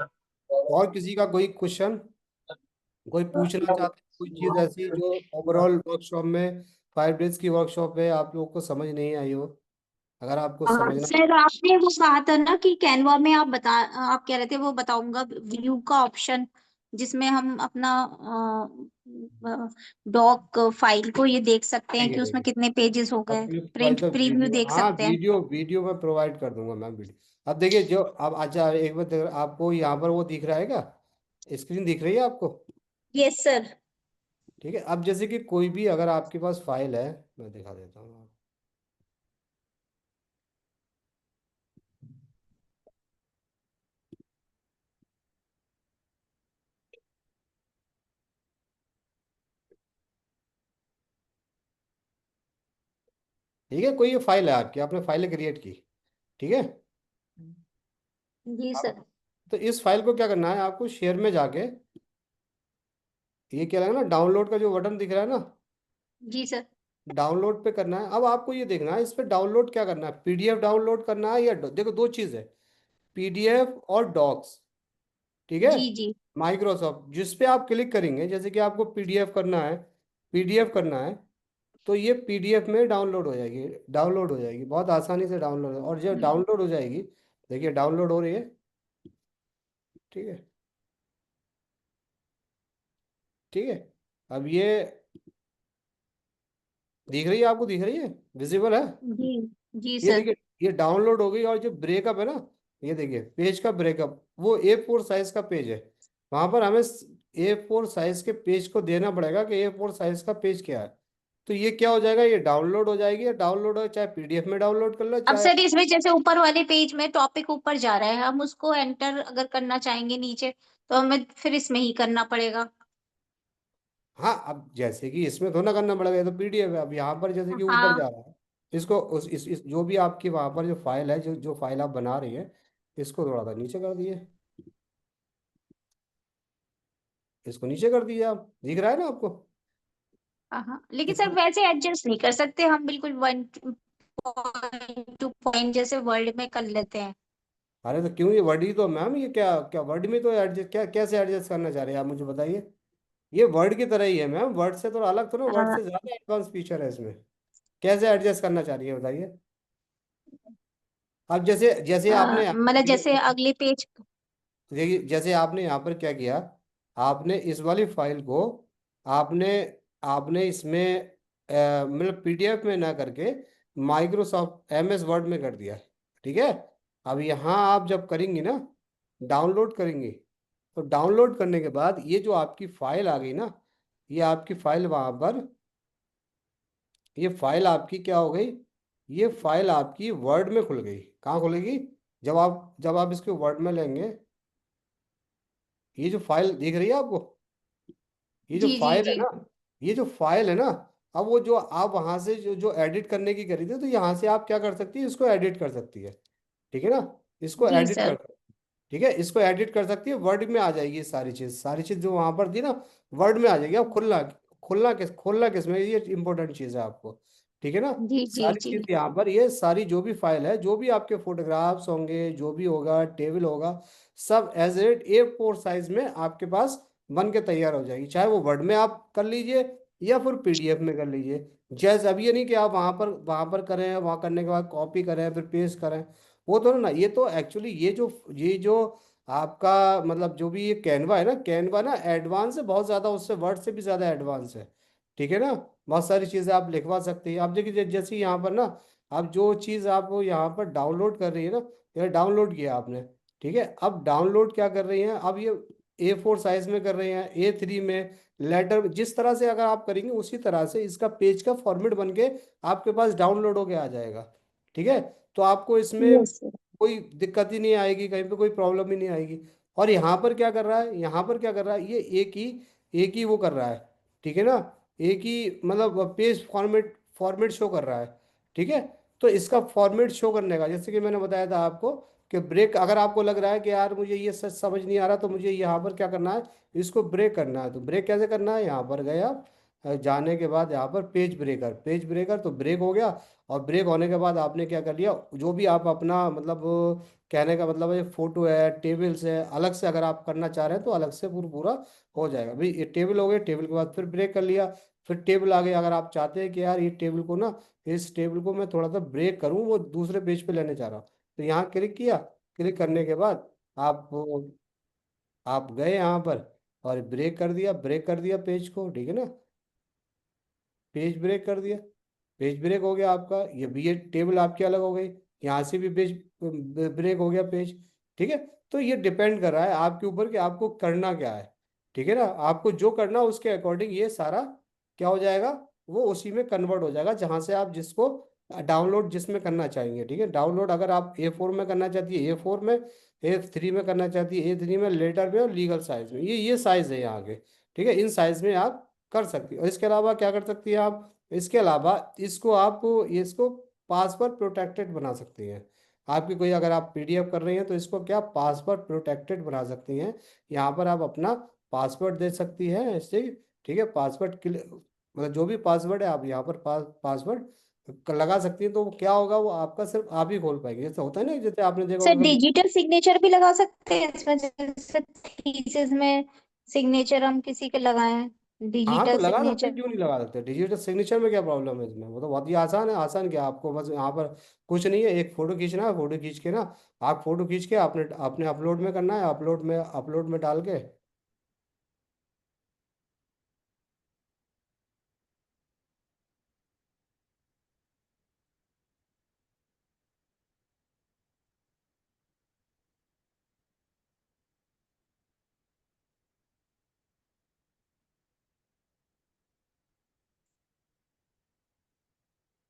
और किसी का कोई क्वेश्चन, कोई पूछना चाहते हैं कोई चीज़ ऐसी जो ओवरऑल वर्कशॉप में, 5 डेज की वर्कशॉप है, आप लोगों को समझ नहीं आई हो, अगर आपको समझना। सर आपने वो कहा था ना कि कैनवा में आप कह रहे थे वो बताऊंगा व्यू का ऑप्शन, जिसमें हम अपना डॉक फाइल को ये देख सकते हैं देखिए कि उसमें देखिए, कितने पेजेस हो गए, अपने प्रिंट तो प्रीव्यू वीडियो, देख हाँ सकते हैं। वीडियो वीडियो मैं प्रोवाइड कर दूंगा मैम, वीडियो। अब देखिए, जो अब अच्छा एक बार आपको यहाँ पर वो दिख रहा है क्या, स्क्रीन दिख रही है आपको। Yes sir. ठीक है, अब जैसे कि कोई भी अगर आपके पास फाइल है, मैं दिखा देता हूँ। ठीक है, कोई ये फाइल है आपकी, आपने फाइल क्रिएट की। ठीक है, जी अब सर। तो इस फाइल को क्या करना है, आपको शेयर में जाके, ये क्या है ना, डाउनलोड का जो बटन दिख रहा है ना, जी सर। डाउनलोड पे करना है। अब आपको ये देखना है इस पे डाउनलोड क्या करना है, पीडीएफ डाउनलोड करना है या देखो दो चीज़ है, पीडीएफ और डॉक्स। ठीक है, जी जी। माइक्रोसॉफ्ट जिस पे आप क्लिक करेंगे, जैसे कि आपको पीडीएफ करना है, पीडीएफ करना है, तो ये पीडीएफ में डाउनलोड हो जाएगी, डाउनलोड हो जाएगी, बहुत आसानी से डाउनलोड हो, और जब डाउनलोड हो जाएगी, देखिए डाउनलोड हो रही है। ठीक है, ठीक है, अब ये दिख रही है आपको, दिख रही है, विजिबल है। जी जी ये सर। देखिए, ये डाउनलोड हो गई, और जो ब्रेकअप है ना, ये देखिए पेज का ब्रेकअप, वो A4 साइज का पेज है। वहां पर हमें A4 साइज के पेज को देना पड़ेगा कि A4 साइज का पेज क्या है। तो ये क्या हो जाएगा, ये डाउनलोड हो जाएगी, या डाउनलोड हो, चाहे पीडीएफ में डाउनलोड कर लो अब चाहे। सर इसमें जैसे ऊपर वाले पेज में टॉपिक ऊपर जा रहा है, हम उसको एंटर अगर करना चाहेंगे नीचे, तो हमें फिर इसमें ही करना पड़ेगा। हाँ, अब जैसे कि इसमें थोड़ा करना पड़ेगा, ये तो पीडीएफ है। अब यहाँ पर जैसे कि ऊपर हाँ। जा रहा है, इसको इस जो भी आपकी वहां पर जो फाइल है, जो जो फाइल आप बना रही है, इसको थोड़ा सा नीचे कर दिए, इसको नीचे कर दिए, आप दिख रहा है ना आपको। हाँ लेकिन सर इसको, वैसे एडजस्ट नहीं कर सकते हम, बिल्कुल 1 2 पॉइंट जैसे वर्ड में कर लेते हैं। अरे तो क्यों, ये वर्ड ही तो मैम, ये क्या क्या वर्ड में तो एडजस्ट, क्या कैसे एडजस्ट करना चाह रहे हैं आप, मुझे बताइए। ये वर्ड की तरह ही है मैम, वर्ड से थोड़ा अलग, तो ना वर्ड अ, से ज्यादा एडवांस फीचर है इसमें। कैसे एडजस्ट करना चाह रही है बताइए। अब जैसे जैसे आपने यहाँ मतलब जैसे पर, अगले पेज। देखिए जैसे आपने यहाँ पर क्या किया, आपने इस वाली फाइल को, आपने आपने इसमें मतलब पीडीएफ में ना करके माइक्रोसॉफ्ट MS वर्ड में कर दिया। ठीक है, अब यहाँ आप जब करेंगी ना, डाउनलोड करेंगे। तो डाउनलोड करने के बाद ये जो आपकी फाइल आ गई ना, ये आपकी फाइल वहां पर, ये फाइल आपकी क्या हो गई, ये फाइल आपकी वर्ड में खुल गई। कहाँ खुलेगी, जब आप इसको वर्ड में लेंगे, ये जो फाइल दिख रही है आपको, ये जो जी जी फाइल है जी। ना, ये जो फाइल है ना, अब वो जो आप वहां से जो एडिट करने की करी थी, तो यहाँ से आप क्या कर सकती है, इसको एडिट कर सकती है। ठीक है ना, इसको जी एडिट सर। कर, ठीक है, इसको एडिट कर सकती है, वर्ड में आ जाएगी ये सारी चीज जो वहां पर थी ना, वर्ड में आ जाएगी। अब खोलना किस में, ये इंपॉर्टेंट चीज है आपको। ठीक है ना, जी जी सारी जी। चीज यहाँ पर, ये सारी जो भी फाइल है, जो भी आपके फोटोग्राफ्स होंगे, जो भी होगा, टेबल होगा, सब एज A4 साइज में आपके पास बन के तैयार हो जाएगी। चाहे वो वर्ड में आप कर लीजिए या फिर PDF में कर लीजिए। जैसे अब ये नहीं कि आप वहां पर करें, वहां करने के बाद कॉपी करें फिर पेस्ट करें, वो तो ना, ये तो एक्चुअली ये जो आपका मतलब जो भी ये कैनवा है ना, कैनवा ना एडवांस है बहुत ज़्यादा, उससे वर्ड से भी ज़्यादा एडवांस है। ठीक है ना, बहुत सारी चीज़ें आप लिखवा सकते हैं। आप देखिए जैसे यहाँ पर ना, आप जो चीज़ आप यहाँ पर डाउनलोड कर रही है ना, ये डाउनलोड किया आपने, ठीक है, अब डाउनलोड क्या कर रही हैं, अब ये A4 साइज में कर रहे हैं, A3 में, लेटर जिस तरह से अगर आप करेंगे उसी तरह से इसका पेज का फॉर्मेट बन के आपके पास डाउनलोड होके आ जाएगा। ठीक है, तो आपको इसमें यस सर। कोई दिक्कत ही नहीं आएगी, कहीं पे कोई प्रॉब्लम ही नहीं आएगी। और यहाँ पर क्या कर रहा है, यहाँ पर क्या कर रहा है, ये एक ही वो कर रहा है। ठीक है ना, एक ही मतलब पेज फॉर्मेट फॉर्मेट शो कर रहा है। ठीक है, तो इसका फॉर्मेट शो करने का, जैसे कि मैंने बताया था आपको कि ब्रेक, अगर आपको लग रहा है कि यार मुझे ये सच समझ नहीं आ रहा, तो मुझे यहाँ पर क्या करना है, इसको ब्रेक करना है। तो ब्रेक कैसे करना है, यहाँ पर गए आप, जाने के बाद यहाँ पर पेज ब्रेकर तो ब्रेक हो गया। और ब्रेक होने के बाद आपने क्या कर लिया, जो भी आप अपना मतलब कहने का मतलब है, फोटो है, टेबल्स है, अलग से अगर आप करना चाह रहे हैं तो अलग से पूरा पूरा हो जाएगा भाई। ये टेबल हो गए, टेबल के बाद फिर ब्रेक कर लिया, फिर टेबल आ गई। अगर आप चाहते हैं कि यार ये टेबल को ना, इस टेबल को मैं थोड़ा सा ब्रेक करूं, वो दूसरे पेज पे लेने चाह रहा हूँ, तो यहाँ क्लिक किया। क्लिक करने के बाद आप गए यहाँ पर और ब्रेक कर दिया पेज को। ठीक है ना, पेज ब्रेक कर दिया, पेज ब्रेक हो गया आपका, ये टेबल आपकी अलग हो गई, यहाँ से भी पेज ब्रेक हो गया पेज। ठीक है, तो ये डिपेंड कर रहा है आपके ऊपर कि आपको करना क्या है। ठीक है ना, आपको जो करना उसके अकॉर्डिंग ये सारा क्या हो जाएगा, वो उसी में कन्वर्ट हो जाएगा, जहाँ से आप जिसको डाउनलोड जिसमें करना चाहेंगे। ठीक है, डाउनलोड अगर आप A4 में करना चाहती है A4 में, A3 में करना चाहती है A3 में, लेटर में और लीगल साइज में, ये साइज है यहाँ के। ठीक है, इन साइज में आप कर सकती हो। और इसके अलावा क्या कर सकती है आप, इसके अलावा इसको पासवर्ड प्रोटेक्टेड बना सकती हैं। आपकी कोई अगर आप PDF कर रही हैं तो इसको क्या पासवर्ड प्रोटेक्टेड बना सकती हैं। यहाँ पर आप अपना पासवर्ड दे सकती हैं ऐसे। ठीक है, मतलब जो भी पासवर्ड है आप यहाँ पर पासवर्ड लगा सकती हैं। तो वो क्या होगा, वो आपका सिर्फ आप ही खोल पाएंगे। जैसे होता है ना, जैसे आपने देखा सर होगा कभी। डिजिटल सिग्नेचर भी लगा सकते हैं इसमें, जैसे थीसिस में सिग्नेचर हम किसी के लगाएं, हाँ, तो डिजिटल लगा सकते हैं, सिग्नेचर। क्यों नहीं लगा सकते। डिजिटल सिग्नेचर में क्या प्रॉब्लम है इसमें, वो तो बहुत ही आसान है। आसान क्या, आपको बस यहाँ पर कुछ नहीं है, एक फोटो खींचना है, फोटो खींच के ना, आप फोटो खींच के आपने आपने अपलोड में करना है, अपलोड में डाल के।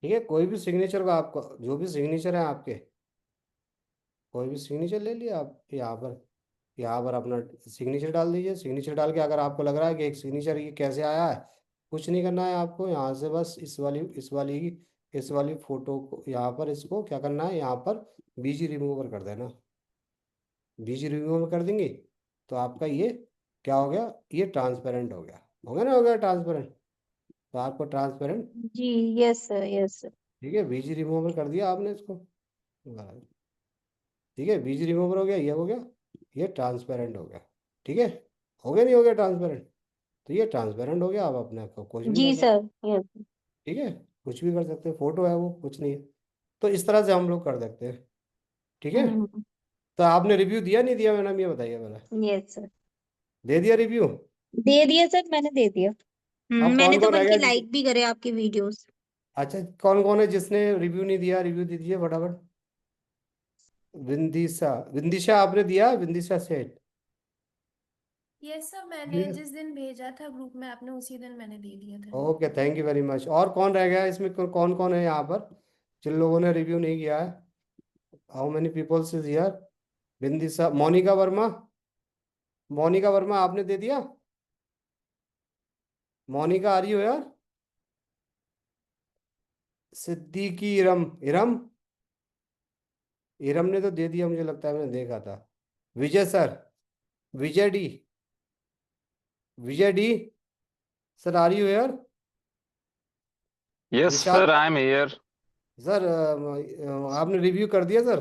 ठीक है, कोई भी सिग्नेचर का आपको, जो भी सिग्नेचर है आपके, कोई भी सिग्नेचर ले लिया आप यहाँ पर अपना सिग्नेचर डाल दीजिए। सिग्नेचर डाल के अगर आपको लग रहा है कि एक सिग्नेचर ये कैसे आया है, कुछ नहीं करना है आपको। यहाँ से बस इस वाली फोटो को यहाँ पर इसको क्या करना है, यहाँ पर बीजी रिमूवर कर देना। बीजी रिमूवर कर देंगे तो आपका ये क्या हो गया, ये ट्रांसपेरेंट हो गया ना, हो गया ट्रांसपेरेंट। तो आपको ट्रांसपेरेंट, जी यस सर यस सर। ठीक है, बीजी रिमूवर कर दिया आपने इसको। ठीक है, बीजी रिमूवर हो गया, ये हो गया, ये ट्रांसपेरेंट हो गया। ठीक है, हो गया नहीं हो गया ट्रांसपेरेंट, तो ये ट्रांसपेरेंट हो गया। आप अपने आप को कुछ भी जी कर सकते। Sir yes. ठीक है, कुछ भी कर सकते हैं, फोटो है वो, कुछ नहीं है। तो इस तरह से हम लोग कर सकते हैं। ठीक है, तो आपने रिव्यू दिया नहीं दिया मैडम, ये बताइए पहले। Yes sir. दे दिया रिव्यू। दे दिया सर, मैंने दे दिया। अब मैंने कौन तो कौन रह बल्कि गया जिस, लाइक भी करे आपकी वीडियोस। अच्छा कौन कौन है जिसने रिव्यू नहीं दिया, रिव्यू दे दीजिए फटाफट। विंदिशा, विंदिशा आपने दिया, विंदिशा सेठ? यस सर, मैंने जिस दिन भेजा था ग्रुप में आपने उसी दिन मैंने दे दिया था। Okay, thank you very much. और कौन रह गया इसमें, कौन कौन है यहाँ पर जिन लोगों ने रिव्यू नहीं किया है? How many peoples is here? Bindisha, Monika Verma, Monika Verma आपने दे दिया? मोनिका आ रही हो यार? सिद्दीकी इरम, इरम, इरम ने तो दे दिया, मुझे लगता है मैंने देखा था। Vijay sir, Vijay D, Vijay D sir आ रही हो यार? Yes Vishal sir, I am here. Sir, आपने रिव्यू कर दिया सर?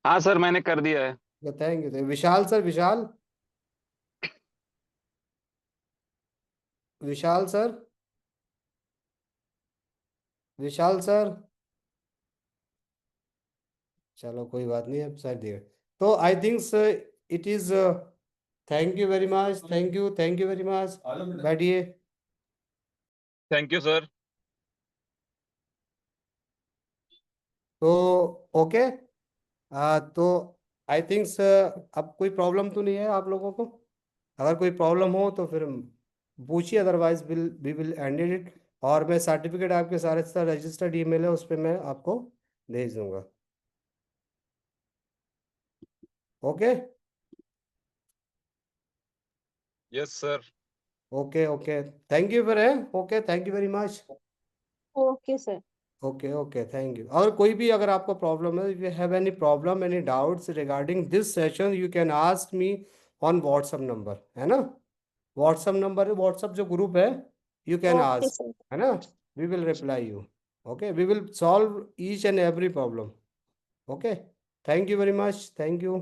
हाँ सर, मैंने कर दिया है। Thank you. Vishal sir, Vishal, Vishal sir, Vishal sir, चलो कोई बात नहीं, अब सर दिए। तो I think it is, thank you very much, thank you, thank you very much. बैठिए। Thank you sir. तो ओके, तो आई थिंक अब कोई प्रॉब्लम तो नहीं है आप लोगों को? अगर कोई प्रॉब्लम हो तो फिर पूछिए, otherwise we will ended it. और मैं सर्टिफिकेट आपके सारे सारे रजिस्टर्ड ईमेल है उस पर मैं आपको भेज दूंगा। Okay, yes sir. Okay, okay, thank you फिर है। Okay, thank you very much. Okay sir. Okay, okay, thank you. और कोई भी अगर आपको प्रॉब्लम है, if you have any problem, any doubts regarding this session, you can ask me on WhatsApp number, है ना? व्हाट्सअप नंबर है, WhatsApp जो ग्रुप है, you can okay ask, sir. है ना? We will reply you. Okay, we will solve each and every problem. Okay, thank you very much, thank you.